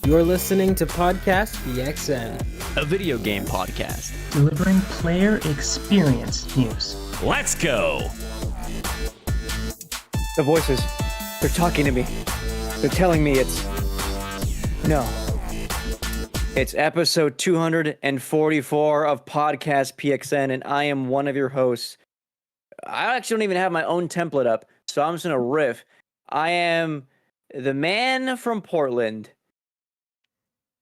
You're listening to Podcast PXN, a video game podcast delivering player experience news. Let's go! The voices, they're talking to me. They're telling me no. It's episode 244 of Podcast PXN, and I am one of your hosts. I actually don't even have my own template up, so I'm just going to riff. I am the man from Portland,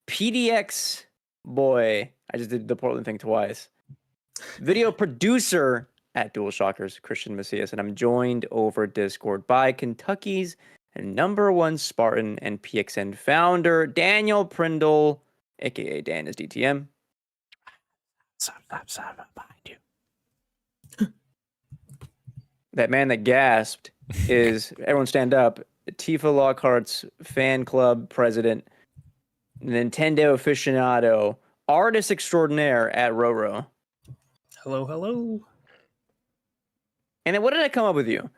PDX boy. I just did the Portland thing twice. Video producer at DualShockers, Christian Macias, and I'm joined over Discord by Kentucky's #1 Spartan and PXN founder, Daniel Prindle, aka Dan is DTM. Behind you. That man that gasped is, everyone stand up, Tifa Lockhart's fan club president, Nintendo aficionado, artist extraordinaire at Roro. Hello, hello. And then what did I come up with you?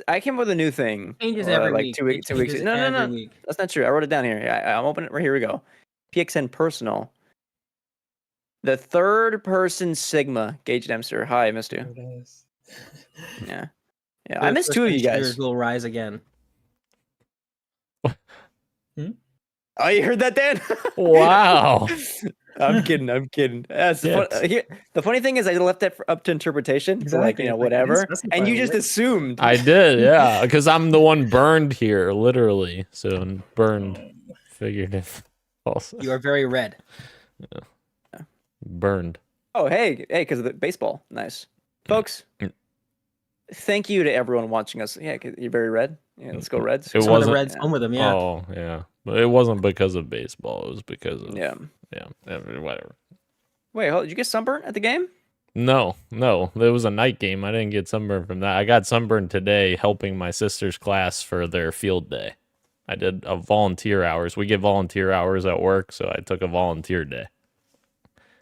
I came up with a new thing. Changes every like week. 2 weeks. 2 weeks. Changes No. every week. That's not true. I wrote it down here. I'm opening it right here. We go. PXN personal. The third person Sigma. Gage Dempster. Hi, I missed you. There it is. Yeah. I missed two of you guys. Cheers will rise again. Oh, you heard that, Dan? Wow. I'm kidding. That's the funny thing is I left that up to interpretation. Exactly. So whatever. And you just it. assumed. I did, yeah, because I'm the one burned here, literally. So burned, figurative, also. You are very red. Burned. Oh, hey, because of the baseball. Nice. Folks, thank you to everyone watching us. Yeah, 'cause you're very red. Yeah, let's go Reds. It Some of the wasn't. Reds home with them, yeah. Oh, yeah. But it wasn't because of baseball. It was because of Yeah. whatever. Wait, did you get sunburnt at the game? No. There was a night game. I didn't get sunburned from that. I got sunburned today helping my sister's class for their field day. I did a volunteer hours. We get volunteer hours at work, so I took a volunteer day.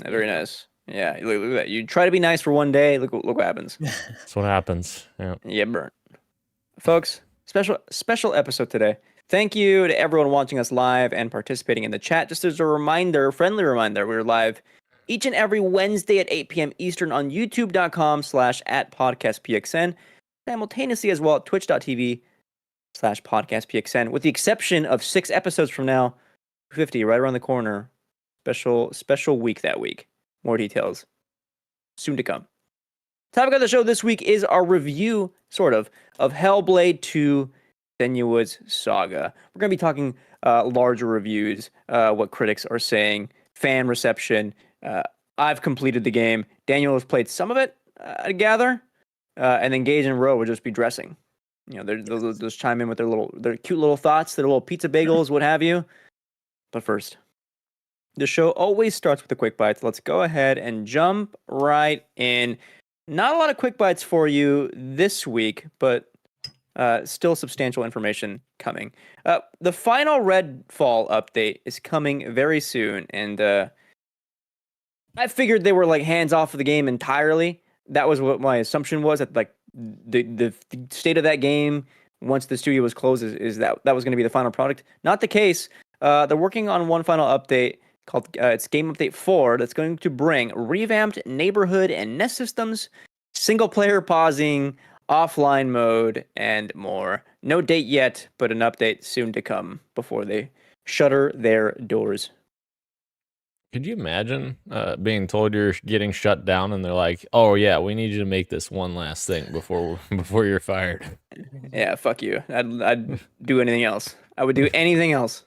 Very nice. Yeah, look at that. You try to be nice for one day. Look what happens. That's what happens. Yeah. You get burnt. Folks, special episode today. Thank you to everyone watching us live and participating in the chat. Just as a reminder, friendly reminder, we're live each and every Wednesday at 8 p.m. Eastern on youtube.com/@podcastpxn. Simultaneously as well at twitch.tv/podcastpxn. With the exception of 6 episodes from now, 50 right around the corner. Special week that week. More details soon to come. Topic of the show this week is our review, sort of Hellblade 2 Senua's Saga. We're going to be talking larger reviews, what critics are saying, fan reception. I've completed the game. Daniel has played some of it, I gather. And then Gage and Ro will just be dressing. You know, they'll just chime in with their cute little thoughts, their little pizza bagels, what have you. But first, the show always starts with the quick bites. Let's go ahead and jump right in. Not a lot of quick bites for you this week, but still substantial information coming. The final Redfall update is coming very soon, and I figured they were like hands off of the game entirely. That was what my assumption was, that like the state of that game once the studio was closed is that was going to be the final product. Not the case. They're working on one final update called it's Game Update 4 that's going to bring revamped neighborhood and nest systems, single player pausing, offline mode, and more. No date yet, but an update soon to come before they shutter their doors. Could you imagine being told you're getting shut down and they're like, "Oh yeah, we need you to make this one last thing before you're fired." Yeah, fuck you. I'd do anything else. I would do anything else.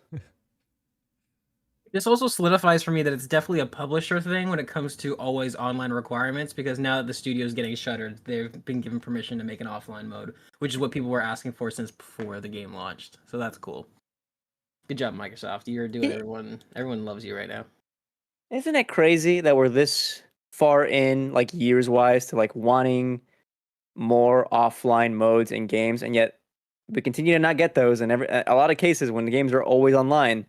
This also solidifies for me that it's definitely a publisher thing when it comes to always online requirements, because now that the studio is getting shuttered, they've been given permission to make an offline mode, which is what people were asking for since before the game launched. So that's cool. Good job, Microsoft. You're doing everyone loves you right now. Isn't it crazy that we're this far in, like years-wise, to like wanting more offline modes in games, and yet we continue to not get those. And a lot of cases, when the games are always online,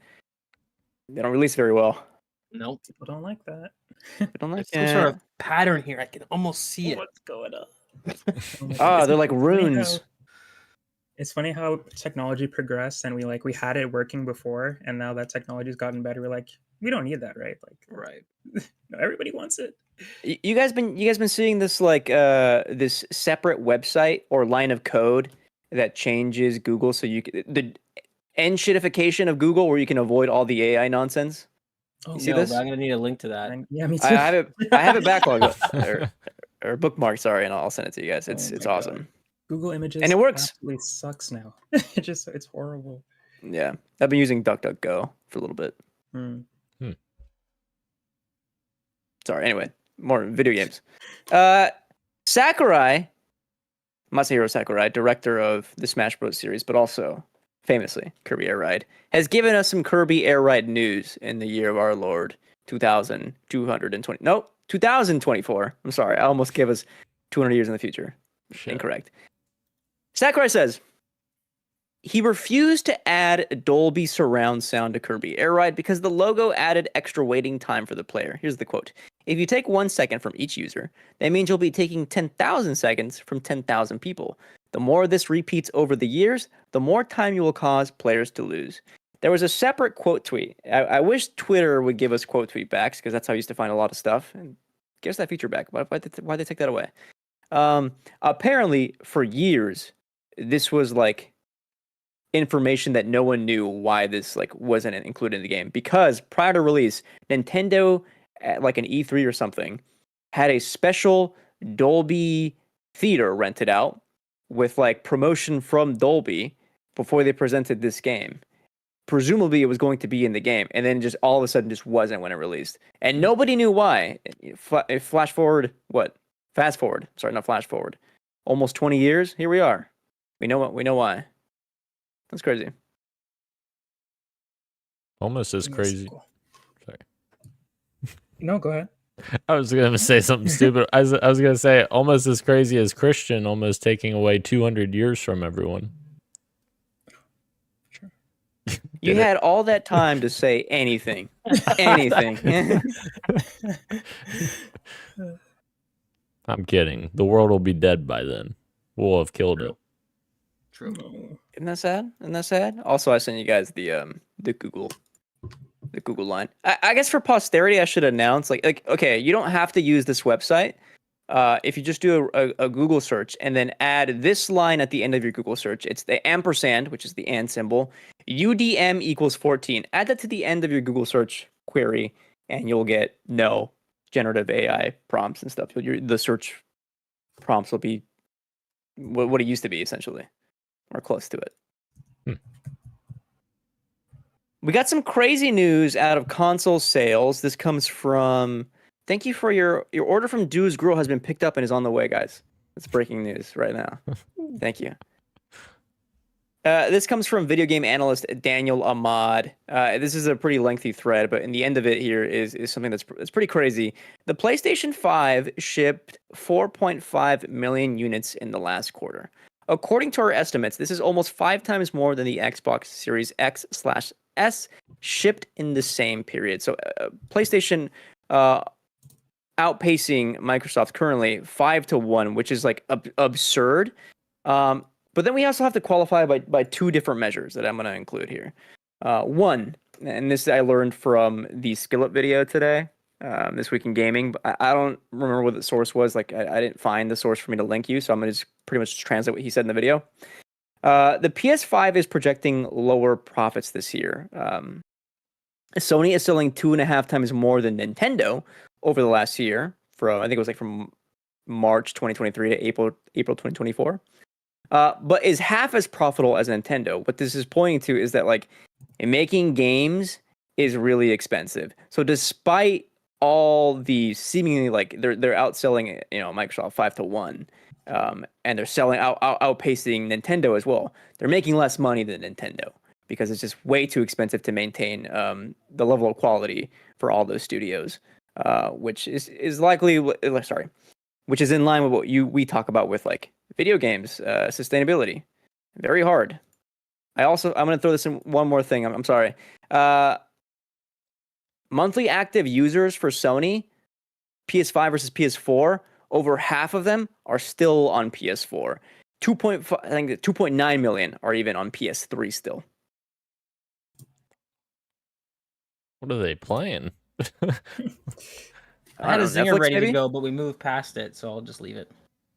they don't release very well. Nope. People don't like that. They don't like There's some sort of pattern here. I can almost see it. What's going on? Oh, they're like runes. It's funny how technology progressed, and we had it working before, and now that technology's gotten better, we're like, we don't need that, right? Like, Right. no, everybody wants it. You guys been seeing this like this separate website or line of code that changes Google so the end-shitification of Google where you can avoid all the AI nonsense? Oh, You see No, this? but I'm gonna need a link to that. Yeah, me too. I have it backlogged or bookmarked, sorry, and I'll send it to you guys. Oh It's my awesome. God. Google Images And it works. absolutely sucks now. It's horrible. Yeah. I've been using DuckDuckGo for a little bit. Hmm. Sorry, anyway, more video games. Sakurai, Masahiro Sakurai, director of the Smash Bros. Series, but also famously Kirby Air Ride, has given us some Kirby Air Ride news in the year of our Lord 2024. I'm sorry, I almost gave us 200 years in the future. Shit. Incorrect. Sakurai says he refused to add Dolby surround sound to Kirby Air Ride because the logo added extra waiting time for the player. Here's the quote. If you take 1 second from each user, that means you'll be taking 10,000 seconds from 10,000 people. The more this repeats over the years, the more time you will cause players to lose. There was a separate quote tweet. I wish Twitter would give us quote tweet backs because that's how I used to find a lot of stuff. And give us that feature back. Why'd they take that away? Apparently, for years, this was like information that no one knew why this like wasn't included in the game, because prior to release, Nintendo at like an E3 or something had a special Dolby theater rented out with like promotion from Dolby before they presented this game. Presumably it was going to be in the game, and then just all of a sudden just wasn't when it released, and nobody knew why. Fast forward, almost 20 years, here we are. We know why. That's crazy. Almost as crazy. Cool. Sorry. No, go ahead. I was gonna say something stupid. I was gonna say almost as crazy as Christian almost taking away 200 years from everyone. Sure. You had all that time to say anything. Anything. I'm kidding. The world will be dead by then. We'll have killed it. True. Isn't that sad? Also, I sent you guys the Google line. I guess for posterity, I should announce like okay, you don't have to use this website. If you just do a Google search and then add this line at the end of your Google search, it's the ampersand, which is the and symbol, UDM equals 14. Add that to the end of your Google search query, and you'll get no generative AI prompts and stuff. The search prompts will be what it used to be, essentially, or close to it. We got some crazy news out of console sales. This comes from... Thank you for your order from Dude's Grill has been picked up and is on the way, guys. It's breaking news right now. Thank you. This comes from video game analyst Daniel Ahmad. This is a pretty lengthy thread, but in the end of it here is something that's pretty crazy. The PlayStation 5 shipped 4.5 million units in the last quarter. According to our estimates, this is almost 5 times more than the Xbox Series X/S shipped in the same period. So PlayStation outpacing Microsoft currently 5-1, which is like absurd. But then we also have to qualify by 2 different measures that I'm going to include here. One, and this I learned from the Skillet video today, This Week in Gaming. I don't remember what the source was. Like I didn't find the source for me to link you, so I'm going to just pretty much translate what he said in the video. The PS5 is projecting lower profits this year. Sony is selling 2.5 times more than Nintendo over the last year. I think it was like from March 2023 to April 2024. But is half as profitable as Nintendo. What this is pointing to is that like making games is really expensive. So despite all the seemingly like they're outselling Microsoft 5-1, and they're outpacing Nintendo as well. They're making less money than Nintendo because it's just way too expensive to maintain the level of quality for all those studios, which is which is in line with what we talk about with like video games sustainability. Very hard. I'm going to throw this in one more thing. I'm sorry. Monthly active users for Sony, PS5 versus PS4, over half of them are still on PS4. 2.5, I think 2.9 million are even on PS3 still. What are they playing? I had a don't know, zinger Netflix, ready maybe? to go, but we moved past it, so I'll just leave it.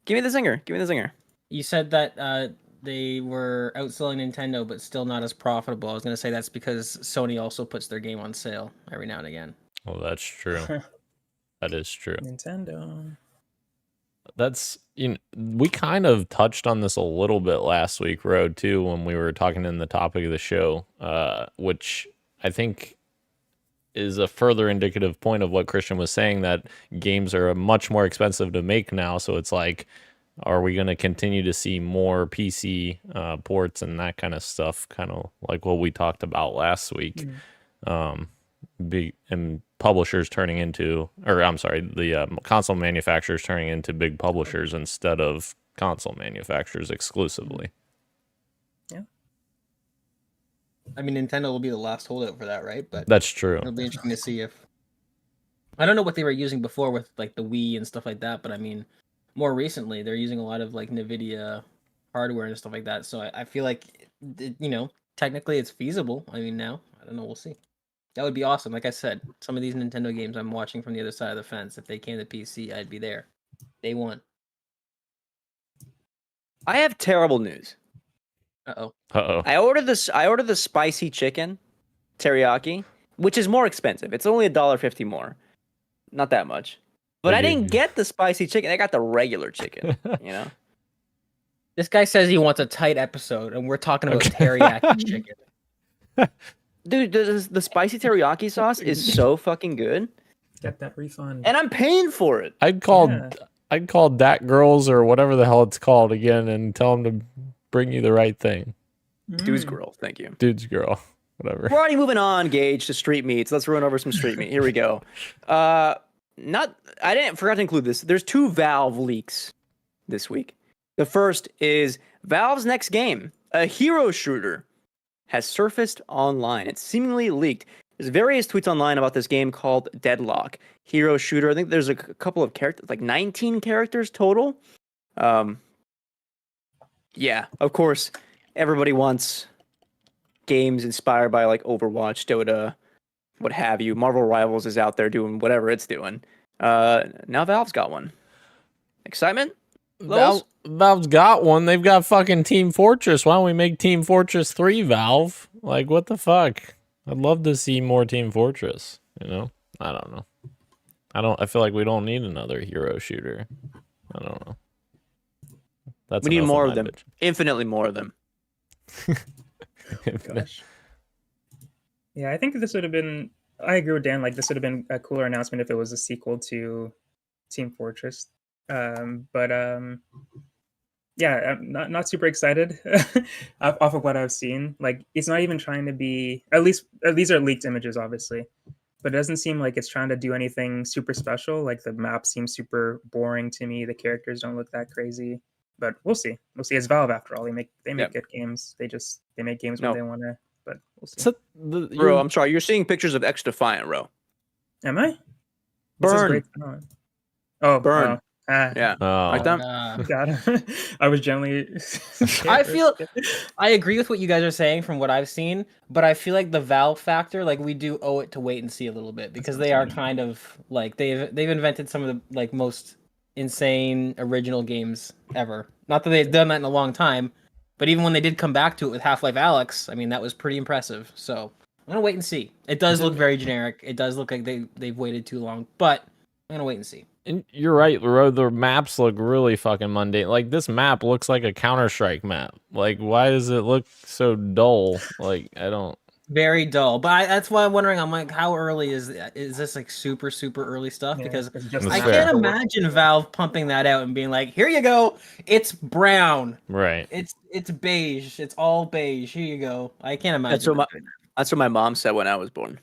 Give me the zinger. Give me the zinger. You said that they were outselling Nintendo, but still not as profitable. I was gonna say that's because Sony also puts their game on sale every now and again. Well, that's true. That is true. Nintendo. That's we kind of touched on this a little bit last week, Road, too, when we were talking in the topic of the show, which I think is a further indicative point of what Christian was saying, that games are much more expensive to make now. So it's like, are we going to continue to see more PC ports and that kind of stuff, kind of like what we talked about last week? And publishers turning into, or I'm sorry, the console manufacturers turning into big publishers instead of console manufacturers exclusively. Yeah. I mean, Nintendo will be the last holdout for that, right? But That's true. it'll be interesting to see if. I don't know what they were using before with like the Wii and stuff like that, but I mean, more recently they're using a lot of like NVIDIA hardware and stuff like that. So I feel like, technically it's feasible. I mean, now I don't know. We'll see. That would be awesome. Like I said, some of these Nintendo games I'm watching from the other side of the fence. If they came to PC, I'd be there. Day one. I have terrible news. Uh-oh. I ordered the spicy chicken teriyaki, which is more expensive. It's only $1.50 more. Not that much. But I didn't get the spicy chicken. I got the regular chicken, you know? This guy says he wants a tight episode, and we're talking about teriyaki chicken. Dude, the spicy teriyaki sauce is so fucking good. Get that refund. And I'm paying for it. I'd call Dat Girls or whatever the hell it's called again and tell them to bring you the right thing. Dude's Grill, thank you. Dude's Girl, whatever. We're already moving on, Gage, to street meats. Let's run over some street meat. Here we go. I forgot to include this. There's 2 Valve leaks this week. The first is Valve's next game, a hero shooter, has surfaced online. It's seemingly leaked. There's various tweets online about this game called Deadlock. Hero shooter. I think there's a couple of characters, like 19 characters total. Yeah, of course, everybody wants games inspired by like Overwatch, Dota, what have you. Marvel Rivals is out there doing whatever it's doing. Now Valve's got one. Excitement? Valve's got one. They've got fucking Team Fortress. Why don't we make Team Fortress 3, Valve? Like, what the fuck? I'd love to see more Team Fortress, I don't know. I feel like we don't need another hero shooter. I don't know. We need more of them. Infinitely more of them. Gosh. Yeah, I think this would have been, I agree with Dan, like this would have been a cooler announcement if it was a sequel to Team Fortress. Yeah, I'm not super excited off of what I've seen. Like, it's not even trying to be, at least these are leaked images, obviously, but it doesn't seem like it's trying to do anything super special. Like, the map seems super boring to me. The characters don't look that crazy, but we'll see. It's Valve after all. They make good games. They make games when they want to, but we'll see. So Bro, I'm sorry. You're seeing pictures of X Defiant, bro. Am I? Burn. Oh, Burn. Yeah. Like that? God. I was generally. I agree with what you guys are saying from what I've seen, but I feel like the Valve factor, like we do owe it to wait and see a little bit because they are kind of like they've invented some of the like most insane original games ever. Not that they've done that in a long time, but even when they did come back to it with Half-Life Alyx, I mean that was pretty impressive. So I'm gonna wait and see. It does look very generic. It does look like they've waited too long, but I'm gonna wait and see. And you're right, Leroy. The maps look really fucking mundane. Like, this map looks like a Counter-Strike map. Like, why does it look so dull? Like, I don't... Very dull. But that's why I'm wondering, I'm like, how early is this, like, super, super early stuff? Yeah, because just I can't imagine Valve pumping that out and being like, here you go, it's brown. Right. It's beige. It's all beige. Here you go. I can't imagine. That's what my mom said when I was born.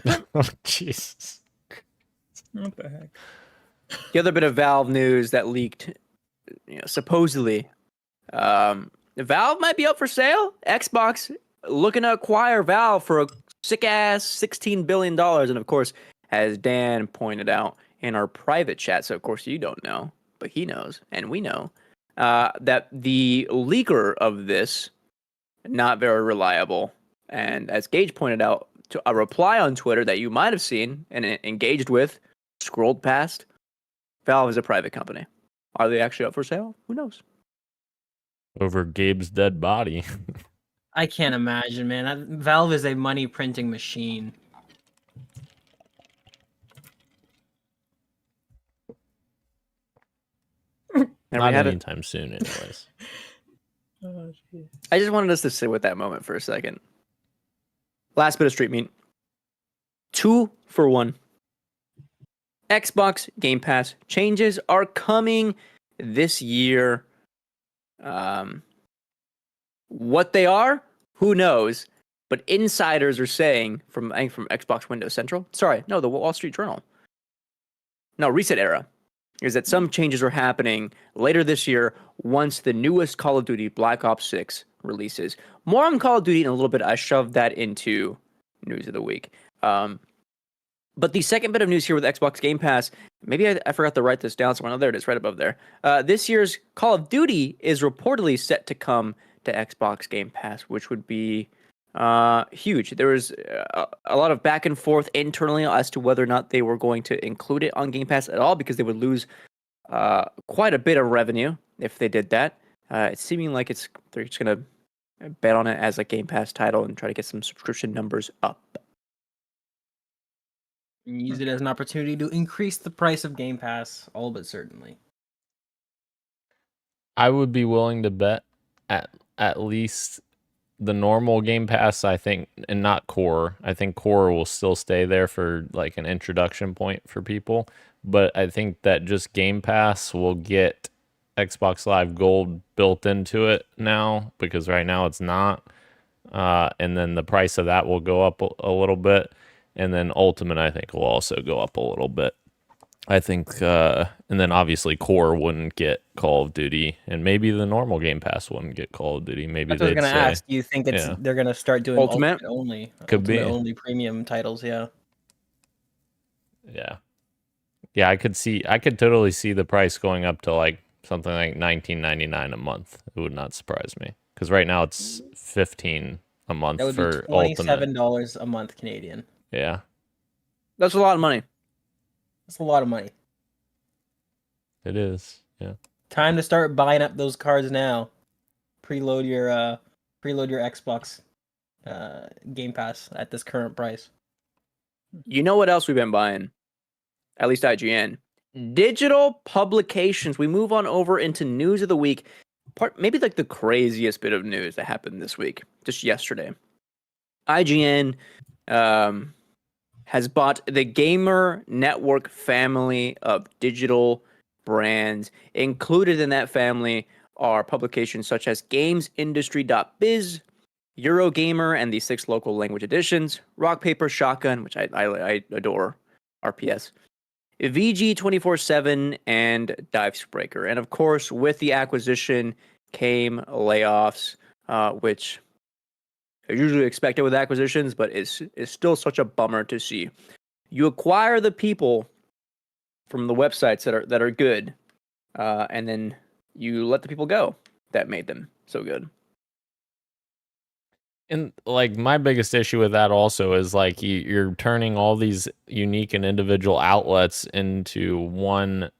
Oh, Jesus. What the heck? The other bit of Valve news that leaked, supposedly, Valve might be up for sale. Xbox looking to acquire Valve for a sick-ass $16 billion. And, of course, as Dan pointed out in our private chat, so, of course, you don't know, but he knows, and we know, that the leaker of this, not very reliable. And as Gage pointed out, to a reply on Twitter that you might have seen and engaged with, scrolled past, Valve is a private company. Are they actually up for sale? Who knows? Over Gabe's dead body. I can't imagine, man. Valve is a money printing machine. Never Not had it. anytime soon, anyways. Oh, geez. I just wanted us to sit with that moment for a second. Last bit of street meat. 2 for 1. Xbox Game Pass changes are coming this year. What they are, who knows? But insiders are saying from Xbox Windows Central. Sorry, no, the Wall Street Journal. No, Reset Era. Is that some changes are happening later this year once the newest Call of Duty Black Ops 6 releases. More on Call of Duty in a little bit. I shoved that into news of the week. But the second bit of news here with Xbox Game Pass, maybe I forgot to write this down somewhere. Oh, there it is, right above there. This year's Call of Duty is reportedly set to come to Xbox Game Pass, which would be huge. There was a lot of back and forth internally as to whether or not they were going to include it on Game Pass at all, because they would lose quite a bit of revenue if they did that. It's seeming like they're just going to bet on it as a Game Pass title and try to get some subscription numbers up. And use it as an opportunity to increase the price of Game Pass, all but certainly. I would be willing to bet at least the normal Game Pass, I think, and not Core. I think Core will still stay there for like an introduction point for people. But I think that just Game Pass will get Xbox Live Gold built into it now, because right now it's not. And then the price of that will go up a little bit. And then Ultimate, I think, will also go up a little bit. I think, and then obviously Core wouldn't get Call of Duty, and maybe the normal Game Pass wouldn't get Call of Duty. Maybe That's what I they'd was gonna say, ask. Do you think yeah. they're gonna start doing Ultimate? only? Could be. Ultimate only premium titles, yeah. Yeah, I could totally see the price going up to like something like $19.99 a month. It would not surprise me, because right now it's $15 a month That would for be Ultimate. $27 a month Canadian. Yeah, That's a lot of money. That's a lot of money. it is. Yeah. Time to start buying up those cards now. Preload your Xbox Game Pass at this current price. You know what else we've been buying? At least IGN. Digital publications. We move on over into news of the week. Maybe like the craziest bit of news that happened this week, just yesterday. IGN has bought the Gamer Network family of digital brands. Included in that family are publications such as GamesIndustry.biz, Eurogamer and the 6 local language editions, Rock Paper Shotgun, which I adore, RPS, VG 24/7, and Divesbreaker. And of course, with the acquisition came layoffs, which are usually expected with acquisitions, but is still such a bummer to see. You acquire the people from the websites that are good, and then you let the people go that made them so good. And like my biggest issue with that also is like you're turning all these unique and individual outlets into one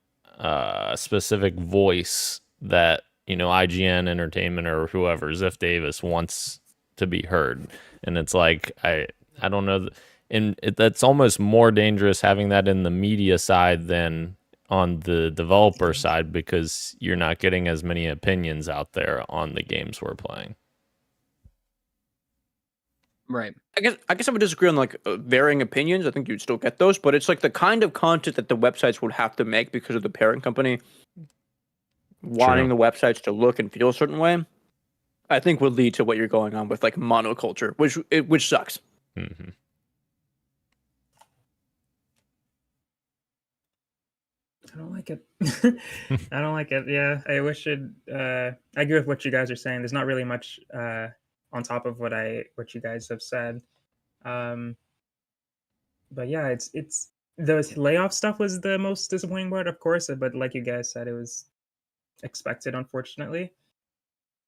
specific voice that, you know, IGN Entertainment or whoever, Ziff Davis, wants to be heard. And it's like I don't know, and that's almost more dangerous having that in the media side than on the developer side, because you're not getting as many opinions out there on the games we're playing. Right. I guess I would disagree on like varying opinions. I think you'd still get those, but it's like the kind of content that the websites would have to make because of the parent company wanting the websites to look and feel a certain way, I think would lead to what you're going on with like monoculture, which sucks. Mm-hmm. I don't like it. I don't like it. Yeah, I wish it. I agree with what you guys are saying. There's not really much on top of what you guys have said. But yeah, it's the layoff stuff was the most disappointing part, of course. But like you guys said, it was expected, unfortunately.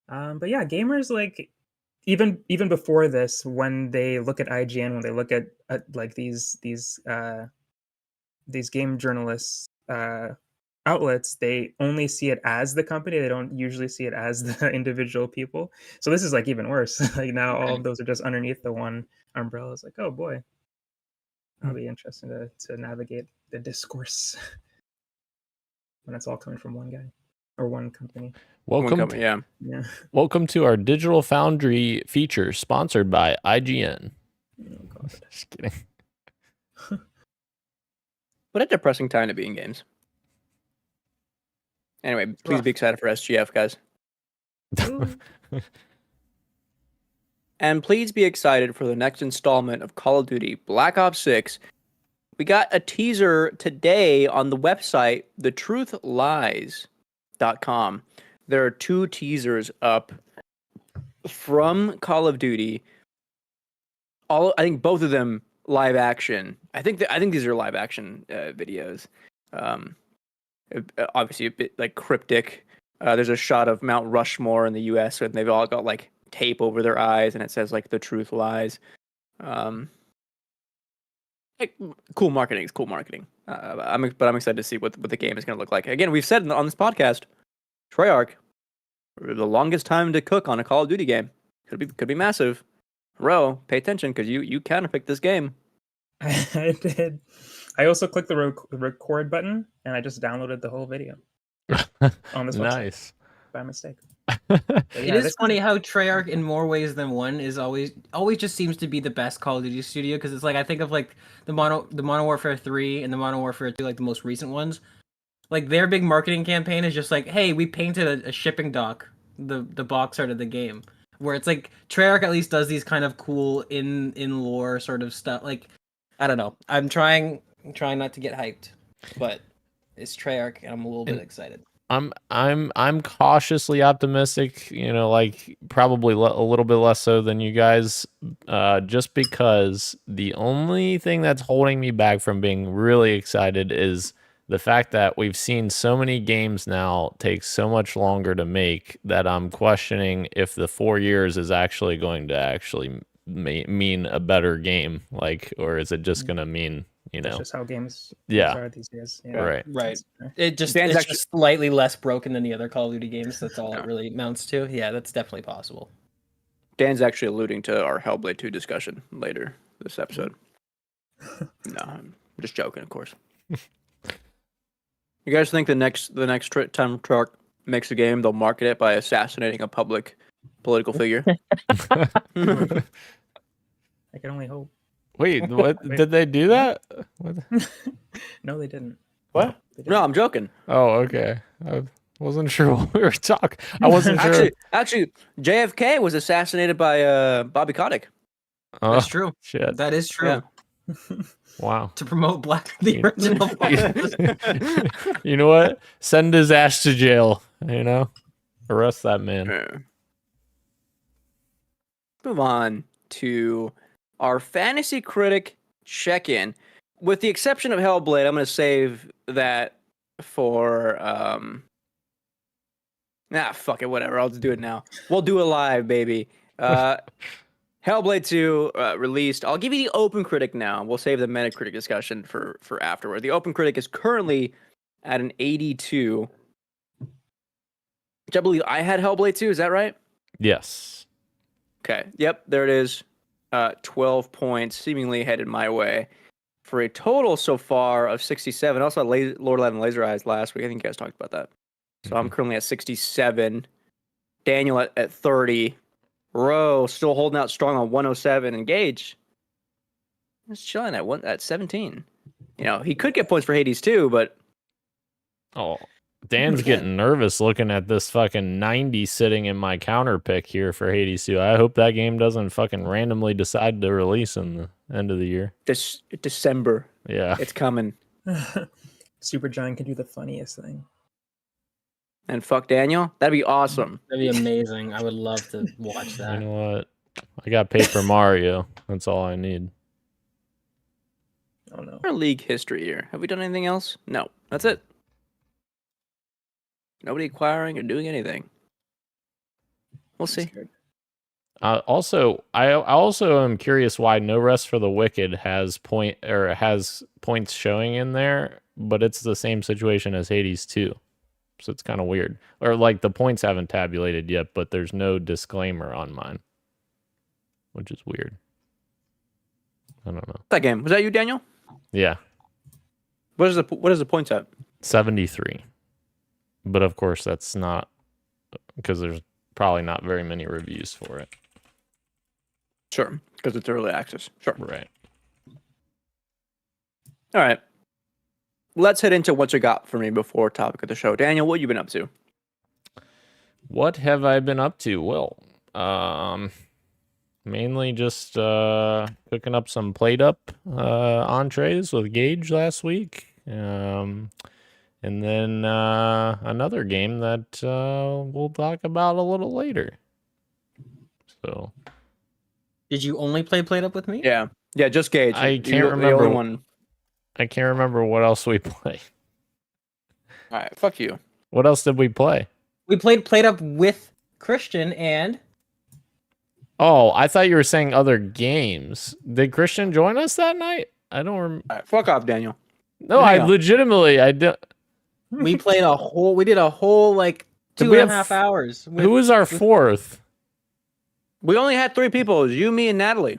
But yeah, gamers like even before this, when they look at IGN, when they look at like these game journalists outlets, they only see it as the company. They don't usually see it as the individual people. So this is like even worse. Like now all of those are just underneath the one umbrella. It's like, oh boy, that'll be interesting to navigate the discourse when it's all coming from one guy or one company. Welcome, Yeah. welcome to our Digital Foundry feature, sponsored by IGN. Oh god. Just kidding. What a depressing time to be in games. Anyway, please be excited for SGF, guys. And please be excited for the next installment of Call of Duty Black Ops 6. We got a teaser today on the website, thetruthlies.com. There are 2 teasers up from Call of Duty. I think both of them live action. I think these are live action videos. Obviously a bit like cryptic. There's a shot of Mount Rushmore in the U.S. and they've all got like tape over their eyes, and it says like "The Truth Lies." Cool marketing. It's cool marketing. I'm excited to see what the game is going to look like. Again, we've said on this podcast, Treyarch, the longest time to cook on a Call of Duty game. Could be massive. Ro, pay attention because you counterpicked this game. I did. I also clicked the record button and I just downloaded the whole video on this website Nice. by mistake. It is funny how Treyarch, in more ways than one, is always just seems to be the best Call of Duty studio, because it's like I think of like the Modern Warfare 3 and the Modern Warfare 2, like the most recent ones. Like their big marketing campaign is just like, hey, we painted a shipping dock, the box art of the game, where it's like Treyarch at least does these kind of cool in lore sort of stuff. Like I don't know, I'm trying not to get hyped, but it's Treyarch and I'm a little bit excited. I'm cautiously optimistic, like probably a little bit less so than you guys, just because the only thing that's holding me back from being really excited is the fact that we've seen so many games now take so much longer to make that I'm questioning if the 4 years is actually going to mean a better game, or is it just going to mean, That's just how games Yeah. are these days. Yeah. Right. It's just slightly less broken than the other Call of Duty games. That's all it really amounts to. Yeah, that's definitely possible. Dan's actually alluding to our Hellblade 2 discussion later this episode. No, I'm just joking, of course. You guys think the next time Treyarch makes a game, they'll market it by assassinating a public political figure? I can only hope. Wait, what? Did they do that? What? No, they didn't. What? No, I'm joking. Oh, okay. I wasn't sure what we were talking. I wasn't sure. Actually, JFK was assassinated by Bobby Kotick. Oh, That's true. Shit. That is true. Yeah. Wow. To promote the original. You know what? Send his ass to jail. Arrest that man. Yeah. Move on to our fantasy critic check-in. With the exception of Hellblade, I'm going to save that for fuck it, whatever. I'll just do it now. We'll do it live, baby. Hellblade 2 released. I'll give you the Open Critic now. We'll save the Metacritic discussion for afterward. The Open Critic is currently at an 82. Which I believe I had Hellblade 2. Is that right? Yes. Okay. Yep. There it is. 12 points, seemingly headed my way, for a total so far of 67. I also had Lord Aladdin Laser Eyes last week. I think you guys talked about that. So I'm currently at 67. Daniel at 30. Ro still holding out strong on 107. And Gage is chilling at 17. He could get points for Hades too, but Dan's getting nervous looking at this fucking 90 sitting in my counter pick here for Hades 2. I hope that game doesn't fucking randomly decide to release in the end of the year. This December. Yeah. It's coming. Supergiant can do the funniest thing. And fuck Daniel. That'd be awesome. That'd be amazing. I would love to watch that. You know what? I got Paper Mario. That's all I need. Oh no. Our league history here. Have we done anything else? No. That's it. Nobody acquiring or doing anything. We'll see. I also am curious why No Rest for the Wicked has points showing in there, but it's the same situation as Hades 2. So it's kind of weird. Or like the points haven't tabulated yet, but there's no disclaimer on mine, which is weird. I don't know. That game was that you, Daniel? Yeah, What is the points at? 73. But of course that's not because there's probably not very many reviews for it. Sure, because it's early access. Sure. Right. All right. Let's head into what you got for me before topic of the show. Daniel, what you been up to? What have I been up to? Well, mainly just cooking up some plate up entrees with Gage last week. And then another game that we'll talk about a little later. So, Did you only play Played Up with me? Yeah, just Gage. I can't The remember. only one. I can't remember what else we played. All right, fuck you. What else did we play? We played Up with Christian and Oh, I thought you were saying other games. Did Christian join us that night? I don't remember. All right, fuck off, Daniel. No, Hang I on. legitimately, I did. we did a whole like Did 2 we and a have- half hours. Who was our fourth? We only had 3 people. It was you, me, and Natalie.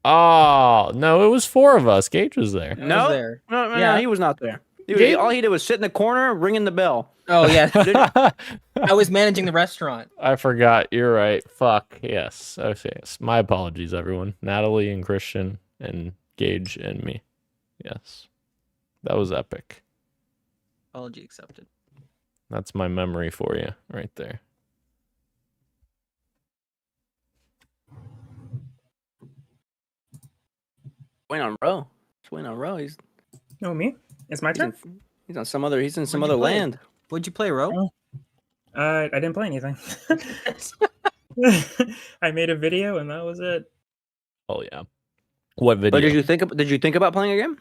Oh, no, it was 4 of us. Gage was there. I was No? there. No, Yeah. he was not there. Gabe- All he did was sit in the corner, ringing the bell. Oh yeah, I was managing the restaurant. I forgot. You're right. Fuck. Yes. Okay. Yes. My apologies, everyone. Natalie and Christian and Gage and me. Yes. That was epic. Apology accepted. That's my memory for you right there. Wayne on row. It's Wayne on row. He's No, me. It's my turn. he's on some other. He's in some What'd other you play? land. What'd you play, Ro? I didn't play anything. I made a video and that was it. Oh yeah. What video? But did you think about playing a game?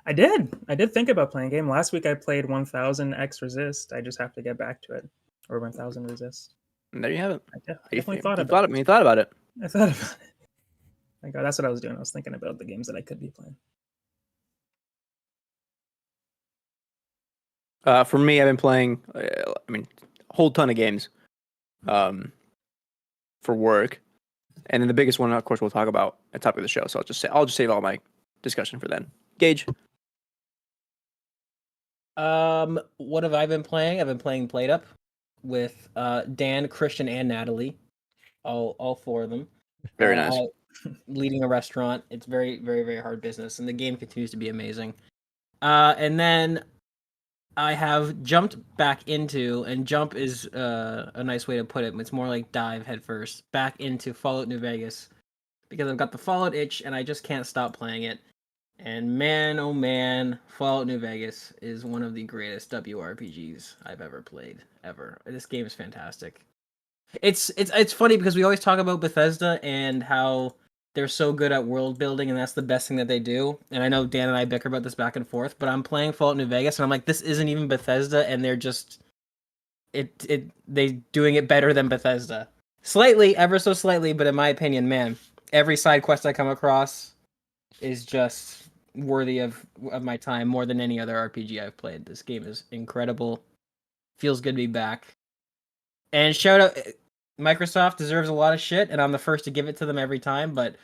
I did think about playing a game. Last week I played 1000 X Resist. I just have to get back to it. Or 1000 Resist. And there you have it. I definitely thought You about it. You thought about it. I thought about it. Thank God, that's what I was doing. I was thinking about the games that I could be playing. For me, I've been playing. A whole ton of games. For work, and then the biggest one, of course, we'll talk about at the top of the show. So I'll just save all my discussion for then. Gage. What have I been playing? I've been playing Played Up with Dan, Christian, and Natalie. All 4 of them. Very nice. Leading a restaurant. It's very, very, very hard business, and the game continues to be amazing. And then I have jumped back into, and jump is a nice way to put it. It's more like dive headfirst back into Fallout New Vegas because I've got the Fallout itch, and I just can't stop playing it. And man, oh man, Fallout New Vegas is one of the greatest WRPGs I've ever played, ever. This game is fantastic. It's funny because we always talk about Bethesda and how they're so good at world building, and that's the best thing that they do. And I know Dan and I bicker about this back and forth, but I'm playing Fallout New Vegas, and I'm like, this isn't even Bethesda, and they're just they doing it better than Bethesda, slightly, ever so slightly. But in my opinion, man, every side quest I come across is just worthy of my time more than any other RPG I've played. This game is incredible. Feels good to be back. And shout out, Microsoft deserves a lot of shit, and I'm the first to give it to them every time, but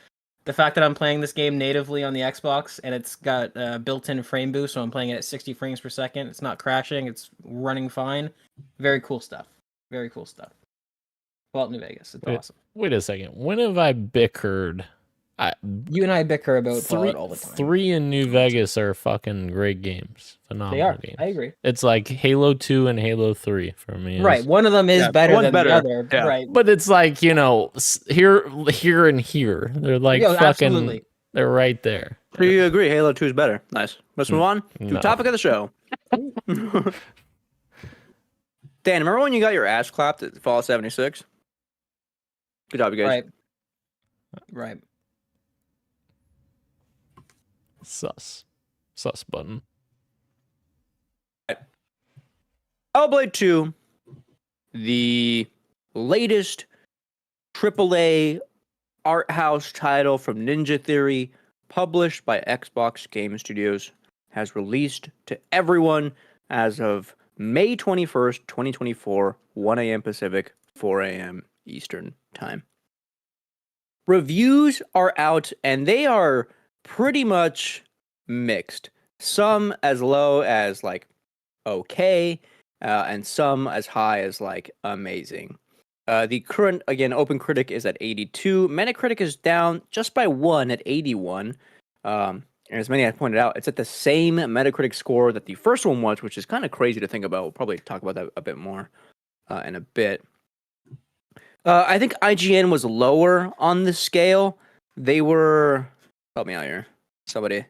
the fact that I'm playing this game natively on the Xbox, and it's got built-in frame boost, so I'm playing it at 60 frames per second, it's not crashing, it's running fine. Very cool stuff. Very cool stuff. Fallout New Vegas, it's awesome. Wait a second. When have I bickered? You and I bicker about Fallout all the time. 3 in New Vegas are fucking great games. Phenomenal They are. games. I agree. It's like Halo 2 and Halo 3 for me. Right. One of them is better one's than better. the other. Yeah. Right. But it's like, here and here. They're like Yo, fucking, absolutely. they're right there. So you agree Halo 2 is better. Nice. Let's move on to No. topic of the show. Dan, remember when you got your ass clapped at Fallout 76? Good job, you guys. Right. Right. Sus button. Hellblade 2, the latest AAA art house title from Ninja Theory, published by Xbox Game Studios, has released to everyone as of May 21st, 2024, 1 a.m. Pacific, 4 a.m. Eastern Time. Reviews are out, and they are pretty much mixed. Some as low as, like, okay, and some as high as, like, amazing. The current, again, Open Critic is at 82. Metacritic is down just by 1 at 81. And as many I pointed out, it's at the same Metacritic score that the first one was, which is kind of crazy to think about. We'll probably talk about that a bit more in a bit. I think IGN was lower on the scale. They were... Help me out here. Somebody.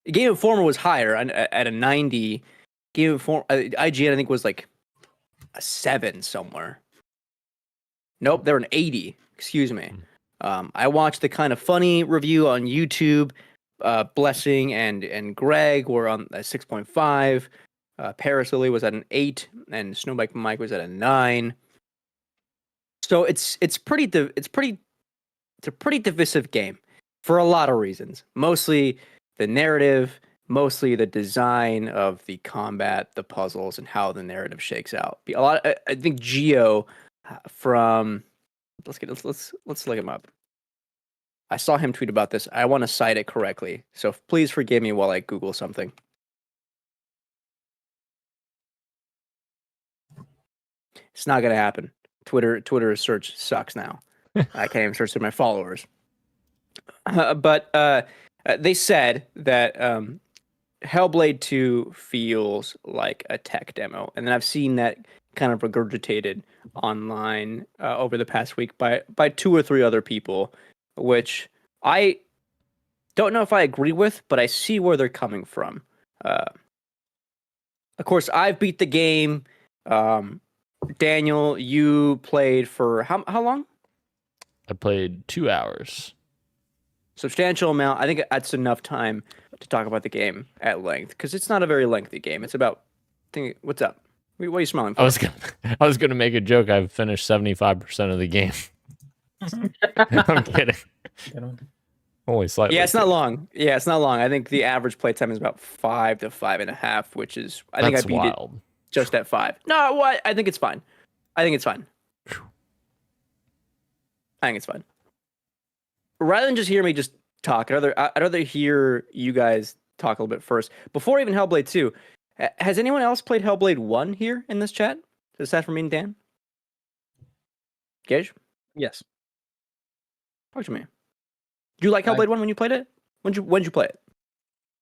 Game Informer was higher at a 90. Game Informer... IGN, I think, was like a 7 somewhere. Nope, they're an 80. Excuse me. I watched the Kind of Funny review on YouTube. Blessing and Greg were on a 6.5. Paris Lily was at an 8, and Snowbike Mike was at a 9. So it's a pretty divisive game for a lot of reasons. Mostly the narrative, mostly the design of the combat, the puzzles, and how the narrative shakes out. I think Geo from let's look him up. I saw him tweet about this. I want to cite it correctly, so please forgive me while I Google something. It's not gonna happen. Twitter search sucks now. I can't even search through my followers. But they said that Hellblade 2 feels like a tech demo, and then I've seen that kind of regurgitated online over the past week by 2 or 3 other people, which I don't know if I agree with, but I see where they're coming from. Of course, I've beat the game. Daniel, you played for how long? I played 2 hours. Substantial amount. I think that's enough time to talk about the game at length, because it's not a very lengthy game. It's about... What's up? What are you smiling for? I was gonna make a joke. I've finished 75% of the game. I'm kidding. Only slightly. Yeah, it's not long. I think the average playtime is about 5 to 5.5, which is... I think I beat wild. it just at 5. No, what? I think it's fine. I think it's fine. Rather than just hear me just talk, I'd rather hear you guys talk a little bit first. Before even Hellblade 2, has anyone else played Hellblade 1 here in this chat? Aside from me and Dan? Gage? Yes. Talk to me. Do you like Hellblade 1 when you played it? When'd you play it?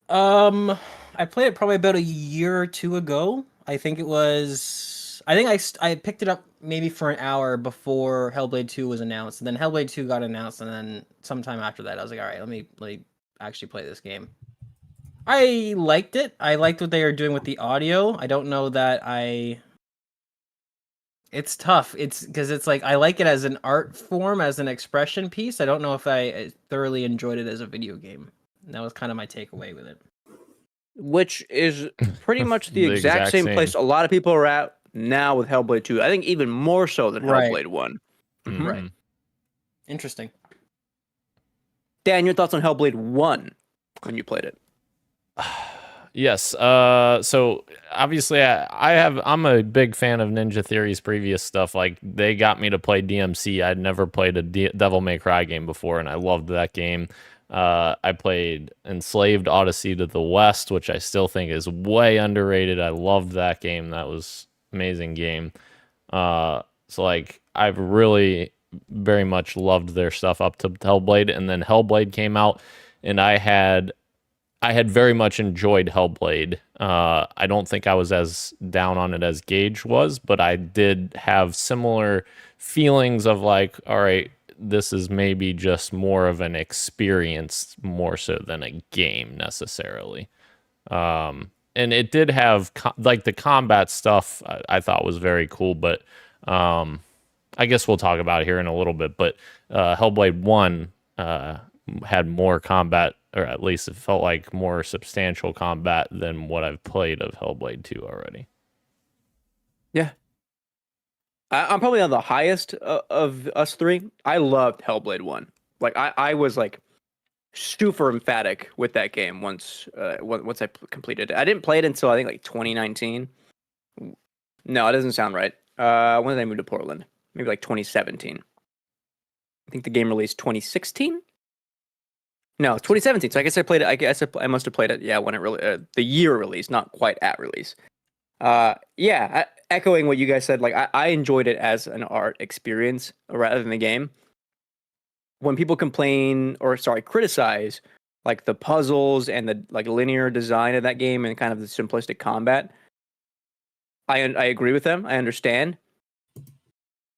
I played it probably about a year or 2 ago. I think I picked it up maybe for an hour before Hellblade 2 was announced, and then Hellblade 2 got announced, and then sometime after that I was like, all right, let me actually play this game. I liked it. I liked what they are doing with the audio. I don't know that it's tough. It's because it's like I like it as an art form, as an expression piece. I don't know if I thoroughly enjoyed it as a video game. And that was kind of my takeaway with it. Which is pretty much the exact same place a lot of people are at now with Hellblade 2. I think even more so than Hellblade 1. Mm-hmm. Right. Interesting. Dan, your thoughts on Hellblade 1 when you played it? Yes. So obviously I'm a big fan of Ninja Theory's previous stuff. Like, they got me to play DMC. I'd never played a Devil May Cry game before, and I loved that game. I played Enslaved Odyssey to the West, which I still think is way underrated. I loved that game. That was an amazing game. So like, I've really very much loved their stuff up to Hellblade, and then Hellblade came out, and I had very much enjoyed Hellblade. I don't think I was as down on it as Gage was, but I did have similar feelings of like, all right, this is maybe just more of an experience more so than a game necessarily. And it did have like the combat stuff I thought was very cool, but I guess we'll talk about it here in a little bit. But Hellblade 1 had more combat, or at least it felt like more substantial combat than what I've played of Hellblade 2 already. Yeah. I'm probably on the highest of us three. I loved Hellblade 1. Like, I was like super emphatic with that game once I completed it. I didn't play it until I think like 2019. No, it doesn't sound right. When did I move to Portland? Maybe like 2017. I think the game released 2016. No, 2017. So I guess I played it. I guess I must have played it. Yeah, when it really the year release, not quite at release. Echoing what you guys said, like I enjoyed it as an art experience rather than the game. When people complain or criticize like the puzzles and the like linear design of that game and kind of the simplistic combat, I agree with them. I understand,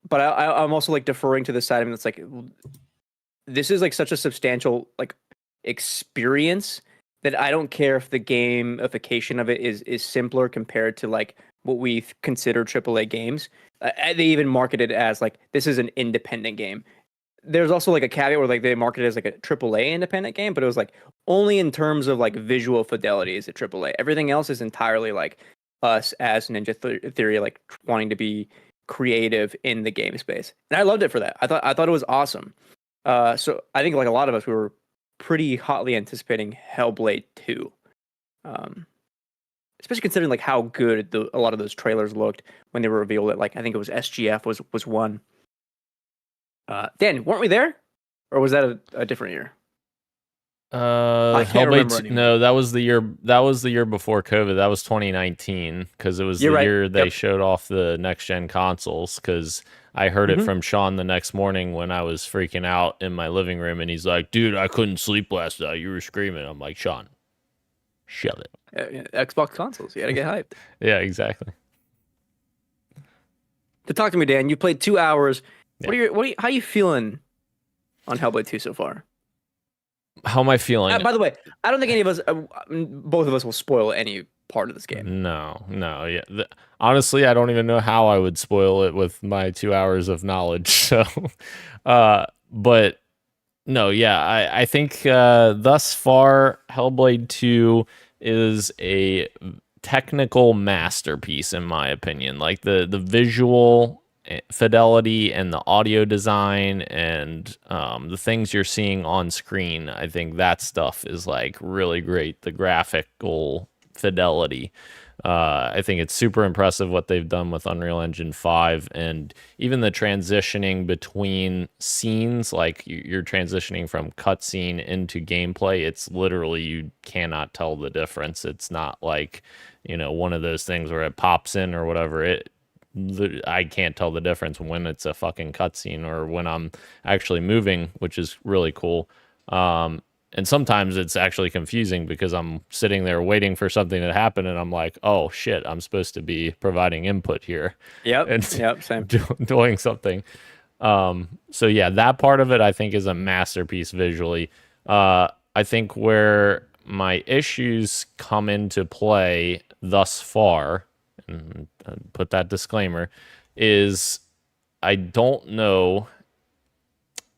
but I'm also like deferring to the side of me that's like, this is like such a substantial like experience that I don't care if the gamification of it is simpler compared to like what we consider AAA games. They even market it as like this is an independent game. There's also like a caveat where like they market it as like a AAA independent game, but it was like only in terms of like visual fidelity is it AAA. Everything else is entirely like us as Ninja Theory, like wanting to be creative in the game space, and I loved it for that. I thought it was awesome. So I think like a lot of us, we were pretty hotly anticipating Hellblade 2. Especially considering like how good a lot of those trailers looked when they were revealed. That like I think it was SGF was one. Dan, weren't we there, or was that a different year? I can't remember Hellblade. anymore. No, that was the year. That was the year before COVID. That was 2019 because it was You're the right. year they Yep. showed off the next gen consoles. Because I heard it from Sean the next morning when I was freaking out in my living room, and he's like, "Dude, I couldn't sleep last night. You were screaming." I'm like, "Sean, shut it." Xbox consoles. You gotta get hyped. Yeah, exactly. To talk to me, Dan. You played 2 hours. Yeah. How you feeling on Hellblade 2 so far? How am I feeling? By the way, I don't think any of us, both of us, will spoil any part of this game. No, yeah. Honestly, I don't even know how I would spoil it with my 2 hours of knowledge. So, but no, yeah, I think thus far, Hellblade 2 is a technical masterpiece in my opinion. Like the visual fidelity and the audio design and the things you're seeing on screen, I think that stuff is like really great. The graphical fidelity, I think it's super impressive what they've done with Unreal Engine 5, and even the transitioning between scenes, like you're transitioning from cutscene into gameplay. It's literally, you cannot tell the difference. It's not like, one of those things where it pops in or whatever. I can't tell the difference when it's a fucking cutscene or when I'm actually moving, which is really cool. And sometimes it's actually confusing because I'm sitting there waiting for something to happen, and I'm like, "Oh shit, I'm supposed to be providing input here." Yep. And Same. doing something. So yeah, that part of it I think is a masterpiece visually. I think where my issues come into play thus far, and put that disclaimer, is I don't know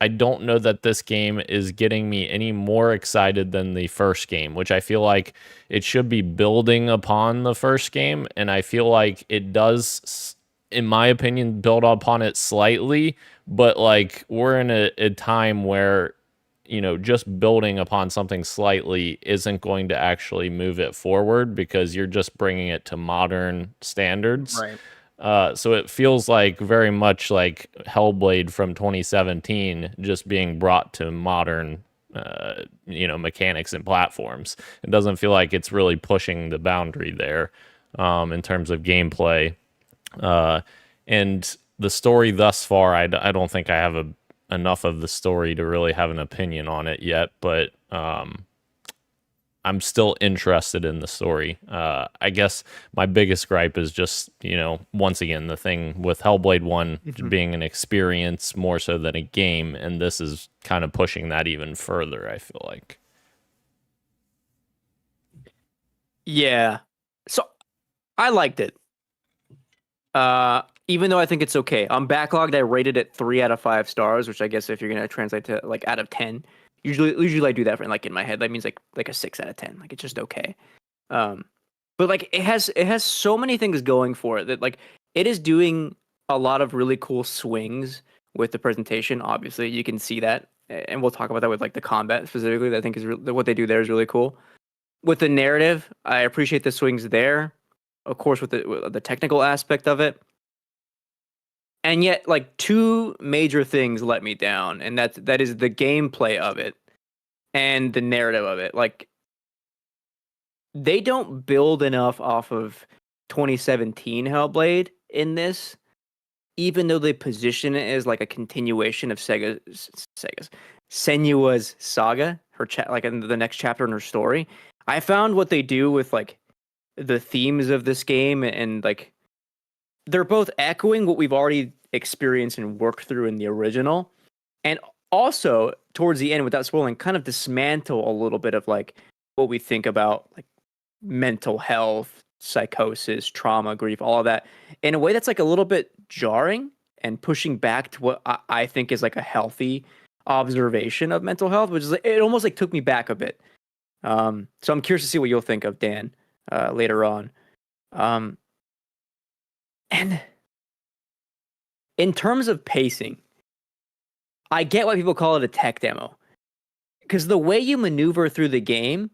that this game is getting me any more excited than the first game, which I feel like it should be building upon the first game, and I feel like it does, in my opinion, build upon it slightly, but like we're in a time where just building upon something slightly isn't going to actually move it forward because you're just bringing it to modern standards. Right. So it feels like very much like Hellblade from 2017 just being brought to modern, mechanics and platforms. It doesn't feel like it's really pushing the boundary there in terms of gameplay. And the story thus far, I don't think I have enough of the story to really have an opinion on it yet, but I'm still interested in the story. I guess my biggest gripe is just, once again, the thing with Hellblade 1 being an experience more so than a game, and this is kind of pushing that even further, I feel like. Yeah. So I liked it. Even though I think it's okay. On Backlogged, I rated it 3 out of 5 stars, which I guess if you're going to translate to like out of 10, usually I do that for like in my head. That means like a 6 out of 10. Like it's just okay. But like it has so many things going for it that like it is doing a lot of really cool swings with the presentation. Obviously, you can see that, and we'll talk about that with like the combat specifically. That I think is what they do there is really cool. With the narrative, I appreciate the swings there. Of course, with the technical aspect of it. And yet, like, two major things let me down, and that is the gameplay of it and the narrative of it. Like, they don't build enough off of 2017 Hellblade in this, even though they position it as like a continuation of Senua's Saga, like in the next chapter in her story. I found what they do with like the themes of this game and like they're both echoing what we've already experienced and worked through in the original. And also towards the end, without spoiling, kind of dismantle a little bit of like what we think about like mental health, psychosis, trauma, grief, all of that in a way that's like a little bit jarring and pushing back to what I think is like a healthy observation of mental health, which is like, it almost like took me back a bit. So I'm curious to see what you'll think of, Dan, later on. And in terms of pacing, I get why people call it a tech demo. Because the way you maneuver through the game